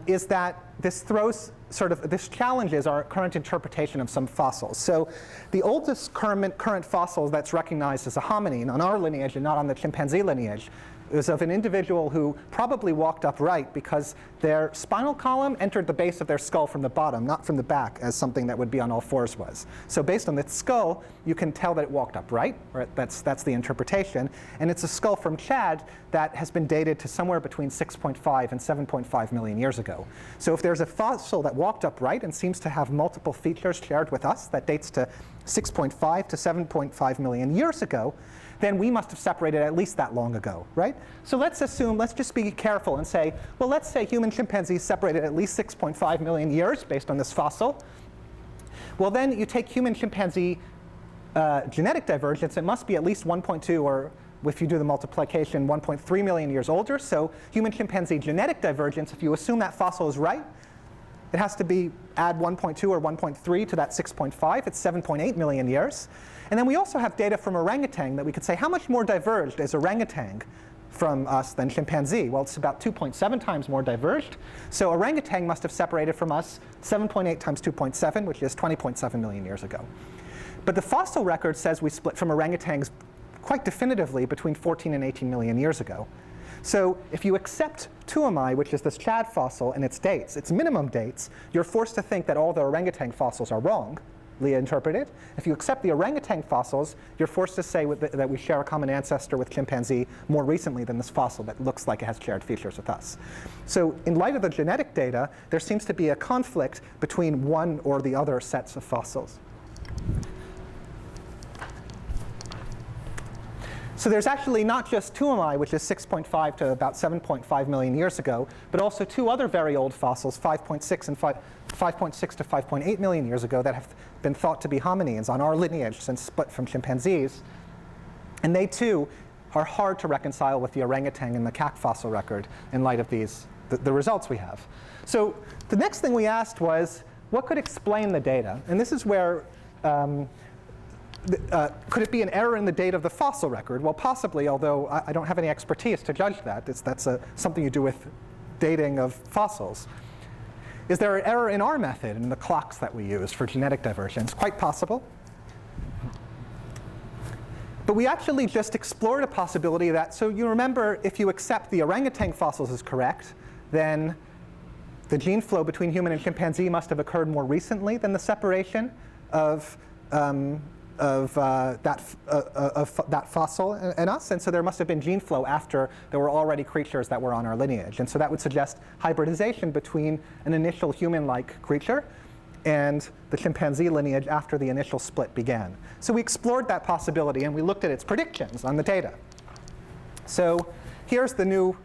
is that this challenges our current interpretation of some fossils. So the oldest current fossil that's recognized as a hominin on our lineage and not on the chimpanzee lineage is of an individual who probably walked upright because their spinal column entered the base of their skull from the bottom, not from the back, as something that would be on all fours was. So based on its skull, you can tell that it walked upright, or that's the interpretation. And it's a skull from Chad that has been dated to somewhere between 6.5 and 7.5 million years ago. So if there's a fossil that walked upright and seems to have multiple features shared with us that dates to 6.5 to 7.5 million years ago, then we must have separated at least that long ago, right? So let's just be careful and say, well, let's say human chimpanzees separated at least 6.5 million years based on this fossil. Well, then you take human chimpanzee genetic divergence, it must be at least 1.2, or if you do the multiplication, 1.3 million years older. So human chimpanzee genetic divergence, if you assume that fossil is right, it has to be add 1.2 or 1.3 to that 6.5. It's 7.8 million years. And then we also have data from orangutan that we could say, how much more diverged is orangutan from us than chimpanzee? Well, it's about 2.7 times more diverged. So orangutan must have separated from us 7.8 times 2.7, which is 20.7 million years ago. But the fossil record says we split from orangutans quite definitively between 14 and 18 million years ago. So if you accept Tuamai, which is this Chad fossil, and its dates, its minimum dates, you're forced to think that all the orangutan fossils are wrongly interpreted. If you accept the orangutan fossils, you're forced to say that we share a common ancestor with chimpanzee more recently than this fossil that looks like it has shared features with us. So in light of the genetic data, there seems to be a conflict between one or the other sets of fossils. So there's actually not just Tuamai, which is 6.5 to about 7.5 million years ago, but also two other very old fossils, 5.6 and 5.6 to 5.8 million years ago, that have been thought to be hominins on our lineage since split from chimpanzees. And they too are hard to reconcile with the orangutan and macaque fossil record in light of the results we have. So the next thing we asked was, what could explain the data? And this is where could it be an error in the date of the fossil record? Well, possibly, although I don't have any expertise to judge that. That's something you do with dating of fossils. Is there an error in our method, in the clocks that we use for genetic divergence? Quite possible. But we actually just explored a possibility that, so you remember, if you accept the orangutan fossils is correct, then the gene flow between human and chimpanzee must have occurred more recently than the separation of that fossil and us, and so there must have been gene flow after there were already creatures that were on our lineage. And so that would suggest hybridization between an initial human-like creature and the chimpanzee lineage after the initial split began. So we explored that possibility, and we looked at its predictions on the data. So here's the new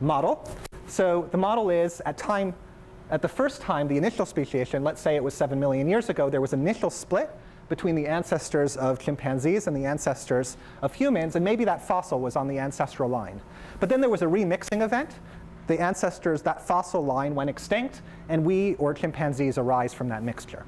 model. So the model is at the first time, the initial speciation, let's say it was 7 million years ago, there was initial split between the ancestors of chimpanzees and the ancestors of humans, and maybe that fossil was on the ancestral line. But then there was a remixing event. The ancestors, that fossil line went extinct, and we, or chimpanzees, arise from that mixture.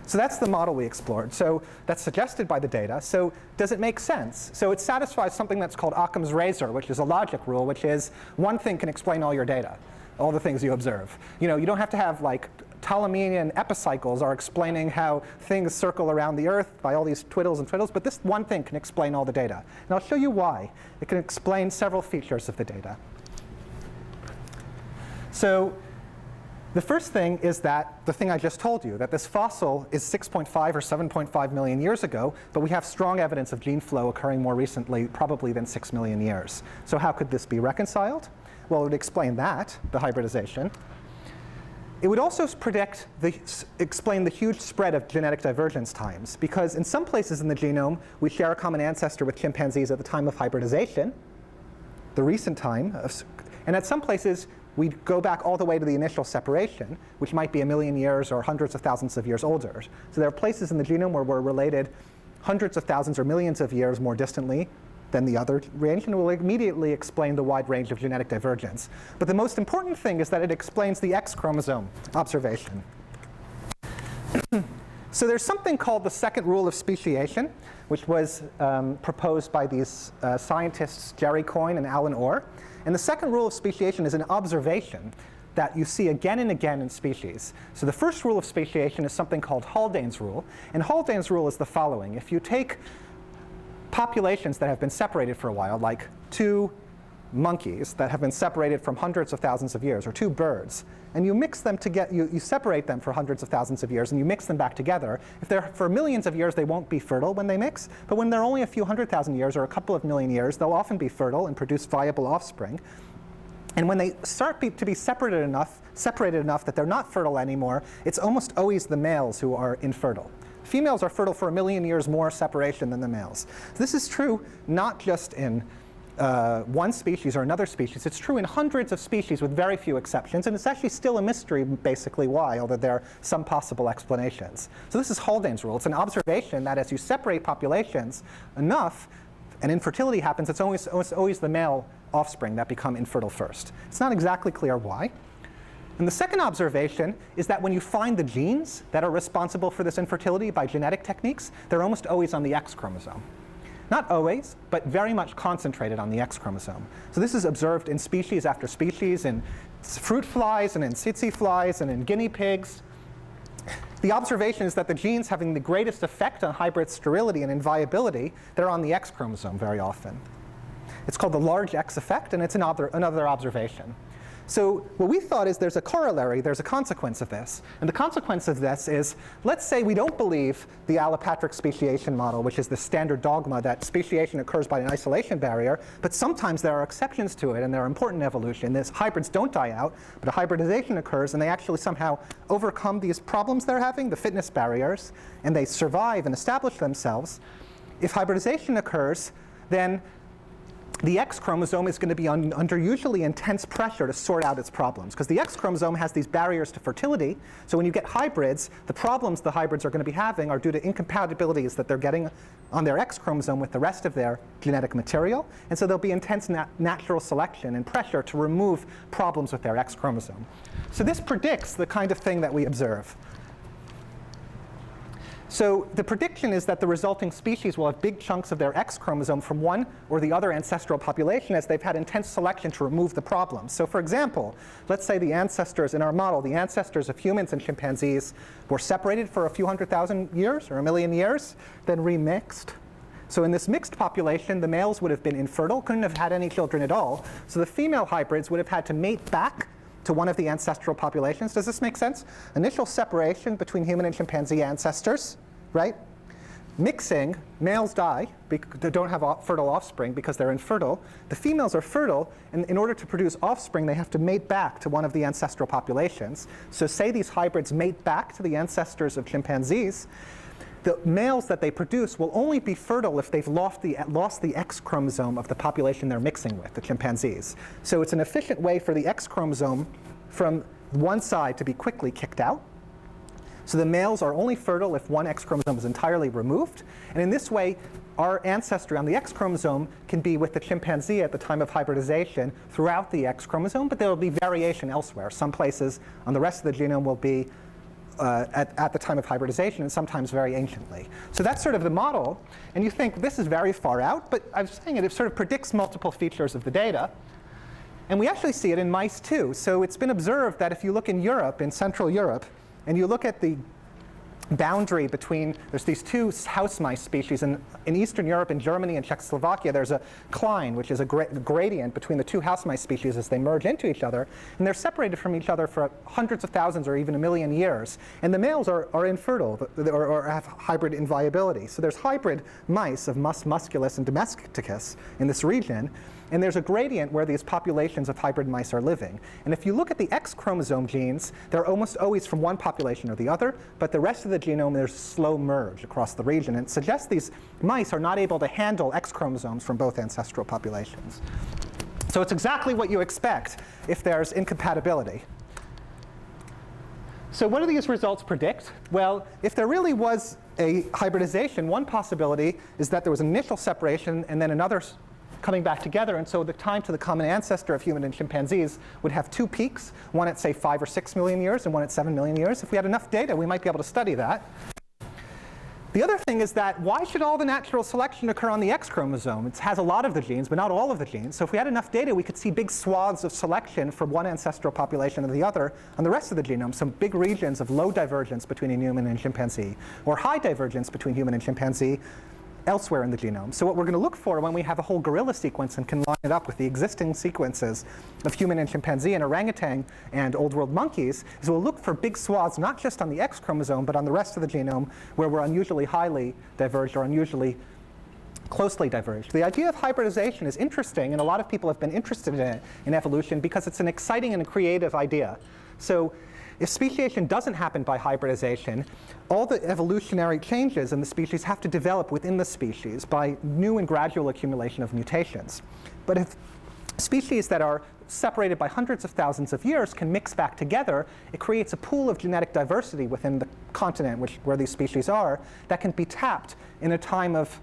So that's the model we explored. So that's suggested by the data. So does it make sense? So it satisfies something that's called Occam's razor, which is a logic rule, which is one thing can explain all your data, all the things you observe. You don't have to have like Ptolemaic epicycles are explaining how things circle around the Earth by all these twiddles and twiddles, but this one thing can explain all the data. And I'll show you why. It can explain several features of the data. So the first thing is that the thing I just told you, that this fossil is 6.5 or 7.5 million years ago, but we have strong evidence of gene flow occurring more recently, probably than 6 million years. So how could this be reconciled? Well, it would explain that, the hybridization. It would also explain the huge spread of genetic divergence times, because in some places in the genome, we share a common ancestor with chimpanzees at the time of hybridization, the recent time, and at some places, we go back all the way to the initial separation, which might be 1 million years or hundreds of thousands of years older. So there are places in the genome where we're related hundreds of thousands or millions of years more distantly than the other range, and it will immediately explain the wide range of genetic divergence. But the most important thing is that it explains the X chromosome observation. So there's something called the second rule of speciation, which was proposed by these scientists Jerry Coyne and Alan Orr. And the second rule of speciation is an observation that you see again and again in species. So the first rule of speciation is something called Haldane's rule. And Haldane's rule is the following. If you take populations that have been separated for a while, like 2 monkeys that have been separated from hundreds of thousands of years, or 2 birds, and you mix them together, you separate them for hundreds of thousands of years, and you mix them back together. If they're for millions of years, they won't be fertile when they mix, but when they're only a few 100,000 years or a couple of million years, they'll often be fertile and produce viable offspring. And when they start to be separated enough that they're not fertile anymore, it's almost always the males who are infertile. Females are fertile for 1 million years more separation than the males. This is true not just in one species or another species. It's true in hundreds of species with very few exceptions, and it's actually still a mystery basically why, although there are some possible explanations. So this is Haldane's rule. It's an observation that as you separate populations enough and infertility happens, it's always the male offspring that become infertile first. It's not exactly clear why. And the second observation is that when you find the genes that are responsible for this infertility by genetic techniques, they're almost always on the X chromosome. Not always, but very much concentrated on the X chromosome. So this is observed in species after species, in fruit flies and in tsetse flies and in guinea pigs. The observation is that the genes having the greatest effect on hybrid sterility and inviability, they're on the X chromosome very often. It's called the large X effect, and it's another observation. So what we thought is there's a corollary, there's a consequence of this. And the consequence of this is, let's say we don't believe the allopatric speciation model, which is the standard dogma that speciation occurs by an isolation barrier, but sometimes there are exceptions to it, and they're important in evolution. Hybrids don't die out, but a hybridization occurs, and they actually somehow overcome these problems they're having, the fitness barriers, and they survive and establish themselves. If hybridization occurs, then the X chromosome is going to be under usually intense pressure to sort out its problems, because the X chromosome has these barriers to fertility. So when you get hybrids, the problems the hybrids are going to be having are due to incompatibilities that they're getting on their X chromosome with the rest of their genetic material. And so there'll be intense natural selection and pressure to remove problems with their X chromosome. So this predicts the kind of thing that we observe. So the prediction is that the resulting species will have big chunks of their X chromosome from one or the other ancestral population as they've had intense selection to remove the problems. So for example, let's say the ancestors in our model, the ancestors of humans and chimpanzees were separated for a few 100,000 years or 1 million years, then remixed. So in this mixed population, the males would have been infertile, couldn't have had any children at all. So the female hybrids would have had to mate back to one of the ancestral populations. Does this make sense? Initial separation between human and chimpanzee ancestors, right? Mixing, males die, they don't have fertile offspring because they're infertile. The females are fertile, and in order to produce offspring, they have to mate back to one of the ancestral populations. So say these hybrids mate back to the ancestors of chimpanzees, the males that they produce will only be fertile if they've lost the X chromosome of the population they're mixing with, the chimpanzees. So it's an efficient way for the X chromosome from one side to be quickly kicked out. So the males are only fertile if one X chromosome is entirely removed. And in this way, our ancestry on the X chromosome can be with the chimpanzee at the time of hybridization throughout the X chromosome, but there will be variation elsewhere. Some places on the rest of the genome will be at the time of hybridization, and sometimes very anciently. So that's sort of the model. And you think this is very far out, but I'm saying it sort of predicts multiple features of the data. And we actually see it in mice too. So it's been observed that if you look in Europe, in Central Europe, and you look at the boundary between, there's these 2 house mice species. In Eastern Europe, in Germany and Czechoslovakia, there's a cline, which is a gradient between the 2 house mice species as they merge into each other. And they're separated from each other for hundreds of thousands or even 1 million years. And the males are infertile or have hybrid inviability. So there's hybrid mice of Mus musculus and domesticus in this region. And there's a gradient where these populations of hybrid mice are living. And if you look at the X chromosome genes, they're almost always from one population or the other, but the rest of the genome, there's slow merge across the region. And it suggests these mice are not able to handle X chromosomes from both ancestral populations. So it's exactly what you expect if there's incompatibility. So what do these results predict? Well, if there really was a hybridization, one possibility is that there was an initial separation and then another coming back together. And so the time to the common ancestor of human and chimpanzees would have two peaks, one at, say, 5 or 6 million years and one at 7 million years. If we had enough data, we might be able to study that. The other thing is that why should all the natural selection occur on the X chromosome? It has a lot of the genes, but not all of the genes. So if we had enough data, we could see big swaths of selection from one ancestral population to the other on the rest of the genome, some big regions of low divergence between a human and chimpanzee, or high divergence between human and chimpanzee elsewhere in the genome. So what we're going to look for when we have a whole gorilla sequence and can line it up with the existing sequences of human and chimpanzee and orangutan and old world monkeys is we'll look for big swaths not just on the X chromosome but on the rest of the genome where we're unusually highly diverged or unusually closely diverged. The idea of hybridization is interesting, and a lot of people have been interested in it in evolution because it's an exciting and a creative idea. So if speciation doesn't happen by hybridization, all the evolutionary changes in the species have to develop within the species by new and gradual accumulation of mutations. But if species that are separated by hundreds of thousands of years can mix back together, it creates a pool of genetic diversity within the continent where these species are that can be tapped in a time of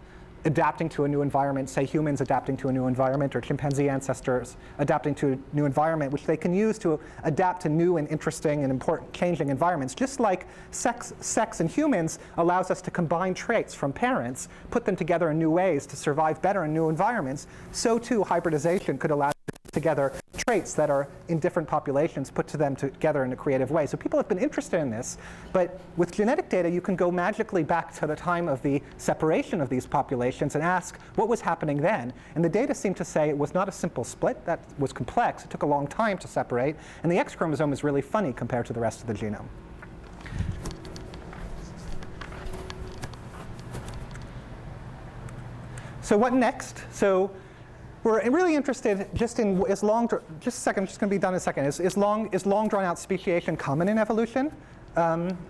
adapting to a new environment, say humans adapting to a new environment or chimpanzee ancestors adapting to a new environment, which they can use to adapt to new and interesting and important changing environments. Just like sex in humans allows us to combine traits from parents, put them together in new ways to survive better in new environments, so too hybridization could allow together traits that are in different populations, put them together in a creative way. So people have been interested in this, but with genetic data you can go magically back to the time of the separation of these populations and ask what was happening then. And the data seem to say it was not a simple split, that was complex, it took a long time to separate, and the X chromosome is really funny compared to the rest of the genome. So what next? So we're really interested just in just a second, I'm just going to be done in a second. Is long drawn out speciation common in evolution?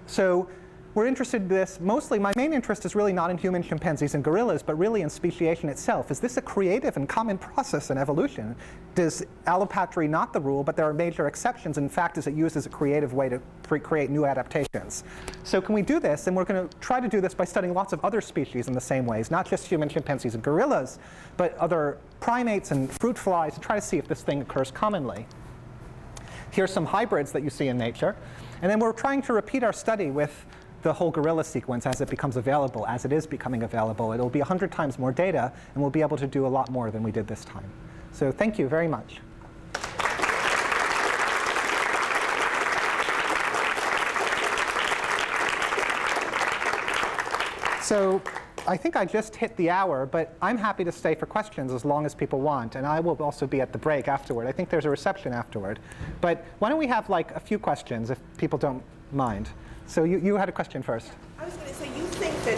So we're interested in this. Mostly, my main interest is really not in human chimpanzees and gorillas, but really in speciation itself. Is this a creative and common process in evolution? Does allopatry not the rule, but there are major exceptions? In fact, is it used as a creative way to create new adaptations? So can we do this? And we're going to try to do this by studying lots of other species in the same ways, not just human chimpanzees and gorillas, but other primates and fruit flies, to try to see if this thing occurs commonly. Here's some hybrids that you see in nature. And then we're trying to repeat our study with the whole gorilla sequence as it becomes available, as it is becoming available. It'll be 100 times more data, and we'll be able to do a lot more than we did this time. So thank you very much. So I think I just hit the hour, but I'm happy to stay for questions as long as people want, and I will also be at the break afterward. I think there's a reception afterward. But why don't we have like a few questions if people don't mind. So you had a question first. I was going to say, you think that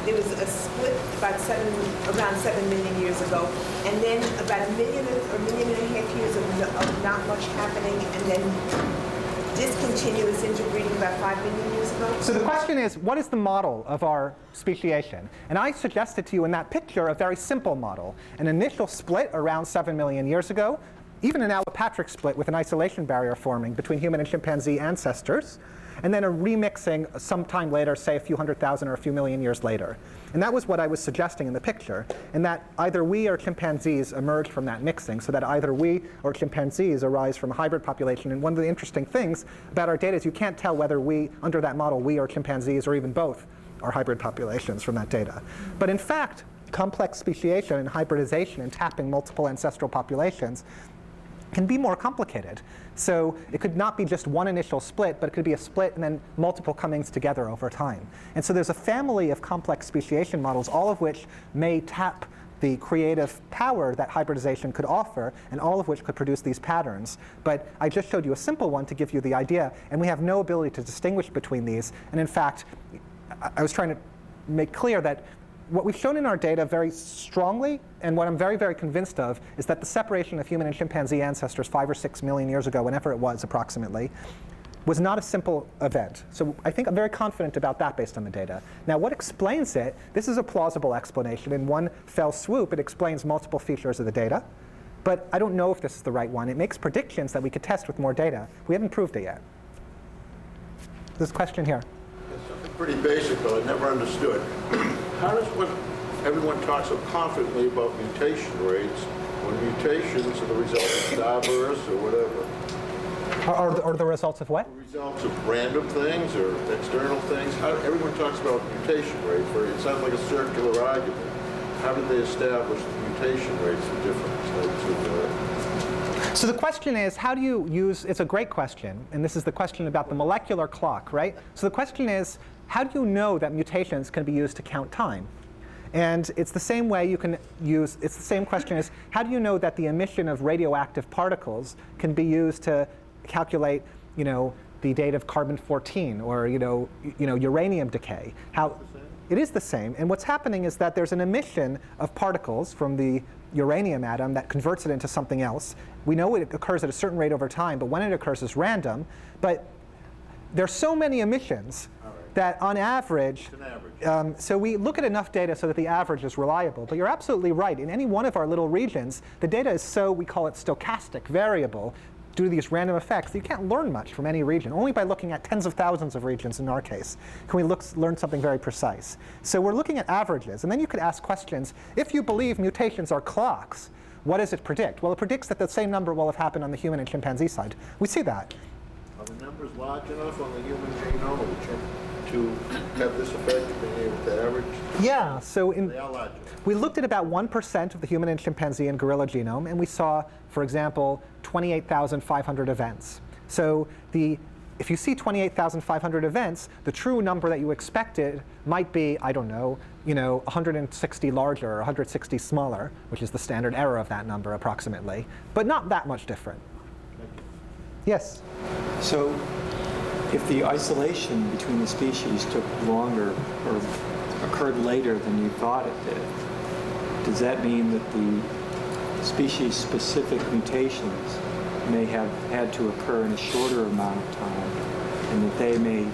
there was a split around 7 million years ago, and then about a million or 1.5 million years of not much happening, and then discontinuous interbreeding about 5 million years ago? So the question is, what is the model of our speciation? And I suggested to you in that picture a very simple model. An initial split around 7 million years ago, even an allopatric split with an isolation barrier forming between human and chimpanzee ancestors, and then a remixing sometime later, say a few 100,000 or a few million years later. And that was what I was suggesting in the picture, and that either we or chimpanzees emerge from that mixing, so that either we or chimpanzees arise from a hybrid population. And one of the interesting things about our data is you can't tell whether we, under that model, we or chimpanzees, or even both, are hybrid populations from that data. But in fact, complex speciation and hybridization and tapping multiple ancestral populations can be more complicated. So it could not be just one initial split, but it could be a split and then multiple comings together over time. And so there's a family of complex speciation models, all of which may tap the creative power that hybridization could offer, and all of which could produce these patterns. But I just showed you a simple one to give you the idea, and we have no ability to distinguish between these. And in fact, I was trying to make clear that what we've shown in our data very strongly, and what I'm very, very convinced of, is that the separation of human and chimpanzee ancestors 5 or 6 million years ago, whenever it was approximately, was not a simple event. So I think I'm very confident about that based on the data. Now what explains it, this is a plausible explanation. In one fell swoop, it explains multiple features of the data. But I don't know if this is the right one. It makes predictions that we could test with more data. We haven't proved it yet. This question here. It's something pretty basic, though I never understood. How does when everyone talks so confidently about mutation rates, when mutations are the result of diverse or whatever? Or the results of what? Results of random things or external things. Everyone talks about mutation rates, where it sounds like a circular argument. How did they establish the mutation rates for different types of So the question is, how do you use, it's a great question, and this is the question about the molecular clock, right? So the question is, how do you know that mutations can be used to count time? And it's the same way you can use, it's the same question as, how do you know that the emission of radioactive particles can be used to calculate, the date of carbon-14 or, uranium decay? How, it is the same. And what's happening is that there's an emission of particles from the uranium atom that converts it into something else. We know it occurs at a certain rate over time, but when it occurs is random. But there's so many emissions that on average, so we look at enough data so that the average is reliable. But you're absolutely right. In any one of our little regions, the data is so, we call it stochastic, variable, due to these random effects. You can't learn much from any region. Only by looking at tens of thousands of regions in our case can we learn something very precise. So we're looking at averages. And then you could ask questions. If you believe mutations are clocks, what does it predict? Well, it predicts that the same number will have happened on the human and chimpanzee side. We see that. Are the numbers large enough on the human genome of the chimp to have this effect of being able to average? Yeah, so They are large enough. we looked at about 1% of the human and chimpanzee and gorilla genome, and we saw, for example, 28,500 events. So if you see 28,500 events, the true number that you expected might be, I don't know, 160 larger or 160 smaller, which is the standard error of that number approximately, but not that much different. Yes? So if the isolation between the species took longer or occurred later than you thought it did, does that mean that the species-specific mutations may have had to occur in a shorter amount of time, and that they may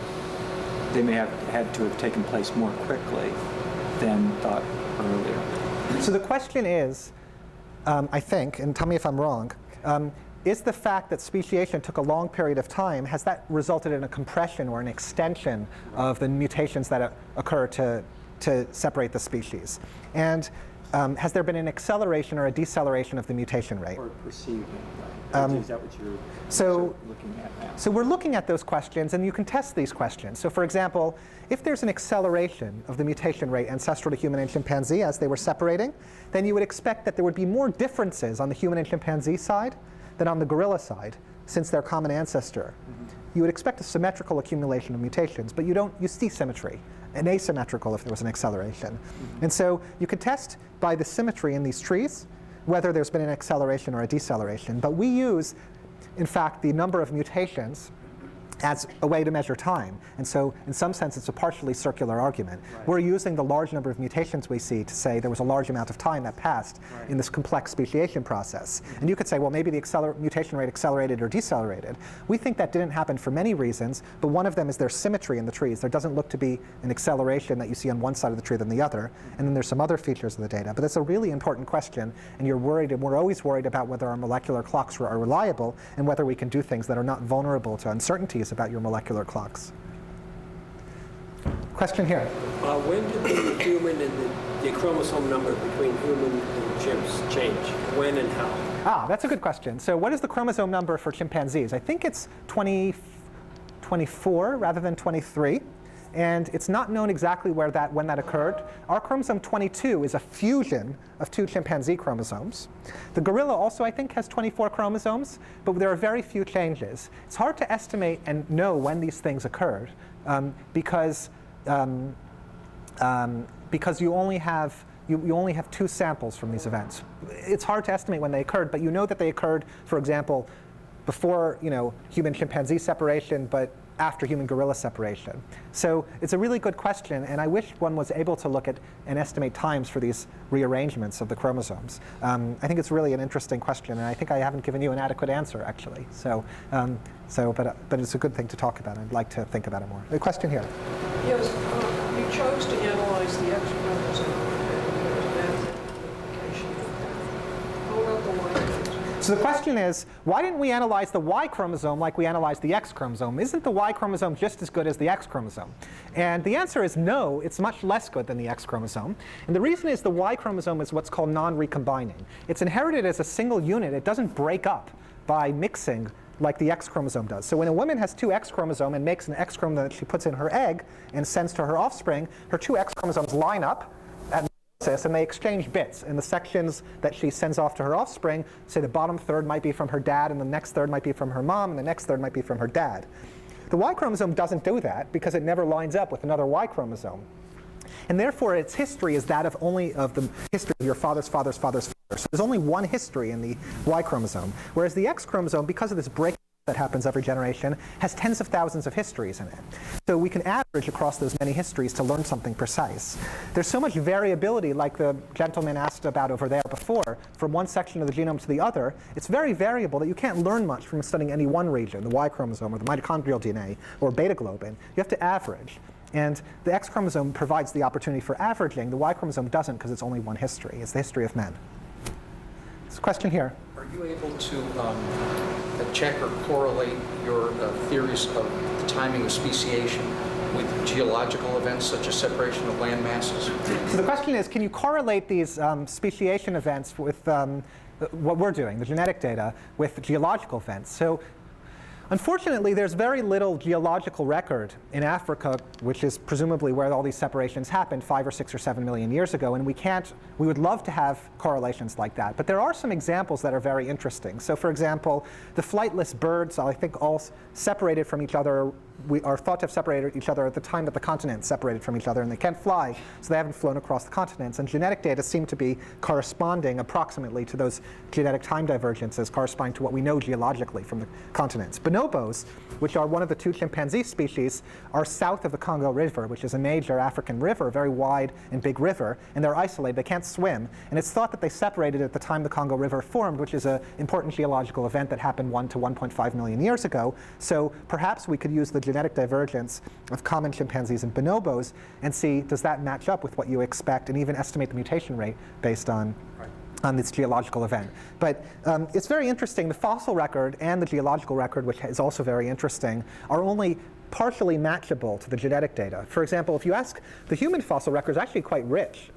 have had to have taken place more quickly than thought earlier? So the question is, I think, and tell me if I'm wrong, is the fact that speciation took a long period of time, has that resulted in a compression or an extension of the mutations that occur to separate the species? And has there been an acceleration or a deceleration of the mutation rate? Or perceiving, right? Is that what you're so looking at now? So we're looking at those questions, and you can test these questions. So for example, if there's an acceleration of the mutation rate ancestral to human and chimpanzee as they were separating, then you would expect that there would be more differences on the human and chimpanzee side than on the gorilla side, since they're common ancestor. You would expect a symmetrical accumulation of mutations, but you see symmetry, and asymmetrical if there was an acceleration. And so you could test by the symmetry in these trees whether there's been an acceleration or a deceleration. But we use, in fact, the number of mutations as a way to measure time. And so in some sense, it's a partially circular argument. Right. We're using the large number of mutations we see to say there was a large amount of time that passed in this complex speciation process. And you could say, well, maybe the mutation rate accelerated or decelerated. We think that didn't happen for many reasons, but one of them is there's symmetry in the trees. There doesn't look to be an acceleration that you see on one side of the tree than the other. And then there's some other features of the data. But that's a really important question, and you're worried, and we're always worried about whether our molecular clocks are reliable and whether we can do things that are not vulnerable to uncertainties about your molecular clocks. Question here. When did the human and the chromosome number between human and chimps change? When and how? That's a good question. So what is the chromosome number for chimpanzees? I think it's 24 rather than 23. And it's not known exactly when that occurred. Our chromosome 22 is a fusion of two chimpanzee chromosomes. The gorilla also, I think, has 24 chromosomes, but there are very few changes. It's hard to estimate and know when these things occurred because you only have two samples from these events. It's hard to estimate when they occurred, but you know that they occurred, for example, before human-chimpanzee separation, but after human-gorilla separation. So it's a really good question, and I wish one was able to look at and estimate times for these rearrangements of the chromosomes. I think it's really an interesting question, and I think I haven't given you an adequate answer, actually. But it's a good thing to talk about. I'd like to think about it more. A question here. Yes, you chose to analyze the X chromosome. How about the Y chromosome? So the question is, why didn't we analyze the Y chromosome like we analyzed the X chromosome? Isn't the Y chromosome just as good as the X chromosome? And the answer is no, it's much less good than the X chromosome. And the reason is the Y chromosome is what's called non-recombining. It's inherited as a single unit. It doesn't break up by mixing like the X chromosome does. So when a woman has two X chromosomes and makes an X chromosome that she puts in her egg and sends to her offspring, her two X chromosomes line up at meiosis, and they exchange bits. And the sections that she sends off to her offspring, say the bottom third might be from her dad, and the next third might be from her mom, and the next third might be from her dad. The Y chromosome doesn't do that because it never lines up with another Y chromosome. And therefore, its history is that of only of the history of your father's father's father's father. So there's only one history in the Y chromosome, whereas the X chromosome, because of this break that happens every generation, has tens of thousands of histories in it. So we can average across those many histories to learn something precise. There's so much variability, like the gentleman asked about over there before, from one section of the genome to the other. It's very variable that you can't learn much from studying any one region, the Y chromosome or the mitochondrial DNA or beta globin. You have to average. And the X chromosome provides the opportunity for averaging. The Y chromosome doesn't because it's only one history. It's the history of men. There's a question here. Are you able to check or correlate your theories of the timing of speciation with geological events such as separation of land masses? So the question is, can you correlate these speciation events with what we're doing, the genetic data, with geological events? So unfortunately, there's very little geological record in Africa, which is presumably where all these separations happened 5 or 6 or 7 million years ago, and we would love to have correlations like that. But there are some examples that are very interesting. So for example, the flightless birds, I think, all separated from each other. We are thought to have separated each other at the time that the continents separated from each other, and they can't fly, so they haven't flown across the continents. And genetic data seem to be corresponding approximately to those genetic time divergences corresponding to what we know geologically from the continents. Bonobos, which are one of the two chimpanzee species, are south of the Congo River, which is a major African river, a very wide and big river, and they're isolated. They can't swim. And it's thought that they separated at the time the Congo River formed, which is an important geological event that happened 1 to 1.5 million years ago. So perhaps we could use the genetic divergence of common chimpanzees and bonobos and see, does that match up with what you expect, and even estimate the mutation rate based on this geological event. But it's very interesting. The fossil record and the geological record, which is also very interesting, are only partially matchable to the genetic data. For example, if you ask, the human fossil record is actually quite rich,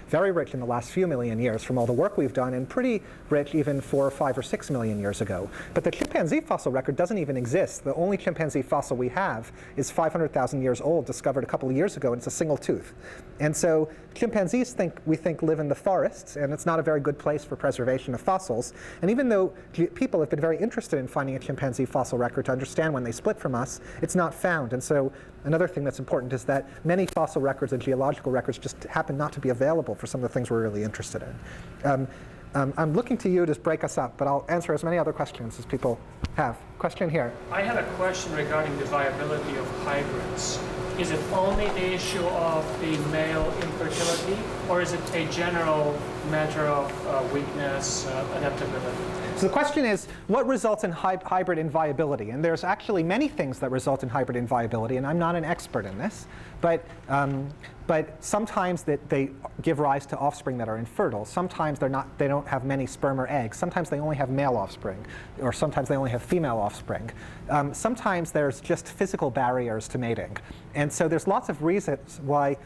very rich in the last few million years from all the work we've done, and pretty rich even 4 or 5 or 6 million years ago. But the chimpanzee fossil record doesn't even exist. The only chimpanzee fossil we have is 500,000 years old, discovered a couple of years ago, and it's a single tooth. And so chimpanzees we think live in the forests, and it's not a very good place for preservation of fossils. And even though people have been very interested in finding a chimpanzee fossil record to understand when they split from us, it's not found. And so another thing that's important is that many fossil records and geological records just happen not to be available for some of the things we're really interested in. I'm looking to you to break us up, but I'll answer as many other questions as people have. Question here. I had a question regarding the viability of hybrids. Is it only the issue of the male infertility, or is it a general matter of weakness, adaptability? So the question is, what results in hybrid inviability? And there's actually many things that result in hybrid inviability, and I'm not an expert in this, but sometimes they give rise to offspring that are infertile. Sometimes they don't have many sperm or eggs. Sometimes they only have male offspring, or sometimes they only have female offspring. Sometimes there's just physical barriers to mating. And so there's lots of reasons why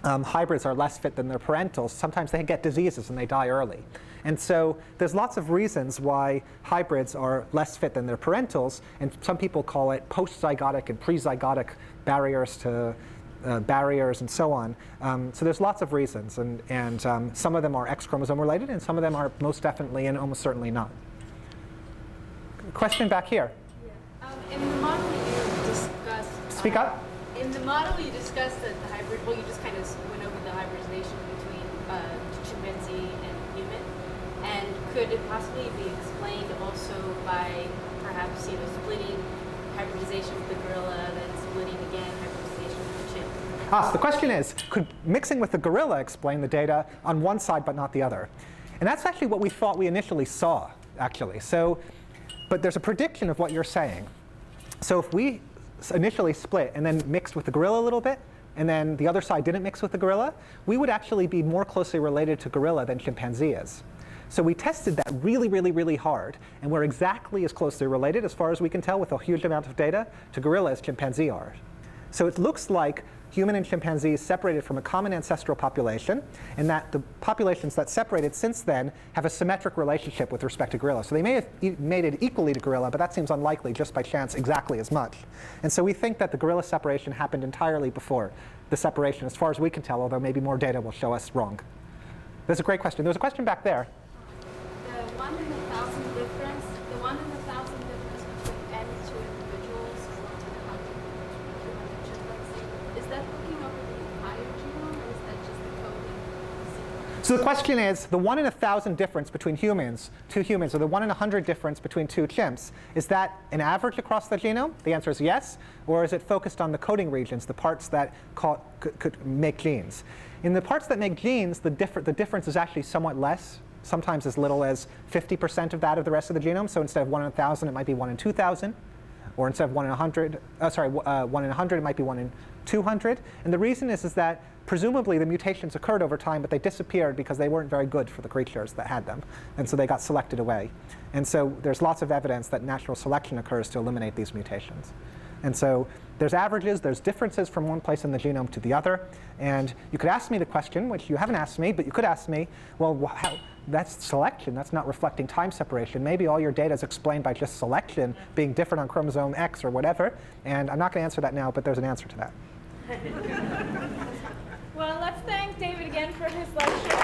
hybrids are less fit than their parentals. Sometimes they get diseases and they die early. And so there's lots of reasons why hybrids are less fit than their parentals, and some people call it post-zygotic and pre-zygotic barriers to barriers and so on. So there's lots of reasons, and some of them are X chromosome related, and some of them are most definitely and almost certainly not. Question back here. Yeah. In the model you discussed. Speak up. In the model you discussed that the hybrid. Well, you just kind of went over the hybridization between chimpanzee and human, and could it possibly be explained also by perhaps splitting hybridization with the gorilla, then splitting again hybridization with the chimp? So the question is, could mixing with the gorilla explain the data on one side but not the other? And that's actually what we thought we initially saw, actually. But there's a prediction of what you're saying. So if we initially split and then mixed with the gorilla a little bit, and then the other side didn't mix with the gorilla, we would actually be more closely related to gorilla than chimpanzee is. So we tested that really, really, really hard, and we're exactly as closely related, as far as we can tell with a huge amount of data, to gorilla as chimpanzee are. So it looks like human and chimpanzees separated from a common ancestral population, and that the populations that separated since then have a symmetric relationship with respect to gorilla. So they may have mated equally to gorilla, but that seems unlikely just by chance exactly as much. And so we think that the gorilla separation happened entirely before the separation, as far as we can tell, although maybe more data will show us wrong. That's a great question. There was a question back there. The 1 in 1,000 difference, the 1 in 1,000 difference between any two individuals, or 1 in 100 between human and chimpanzee, is that looking over the entire genome, or is that just the coding sequence? So the question is, the 1 in 1,000 difference between humans, two humans, or the 1 in 100 difference between two chimps, is that an average across the genome? The answer is yes. Or is it focused on the coding regions, the parts that could make genes? In the parts that make genes, the difference is actually somewhat less, sometimes as little as 50% of that of the rest of the genome. So instead of 1 in 1,000, it might be 1 in 2,000. Or instead of 1 in 100, 1 in 100, it might be 1 in 200. And the reason is that presumably the mutations occurred over time, but they disappeared because they weren't very good for the creatures that had them. And so they got selected away. And so there's lots of evidence that natural selection occurs to eliminate these mutations. And so there's averages, there's differences from one place in the genome to the other. And you could ask me the question, which you haven't asked me, but you could ask me, well, that's selection. That's not reflecting time separation. Maybe all your data is explained by just selection being different on chromosome X or whatever. And I'm not going to answer that now, but there's an answer to that. Well, let's thank David again for his lecture.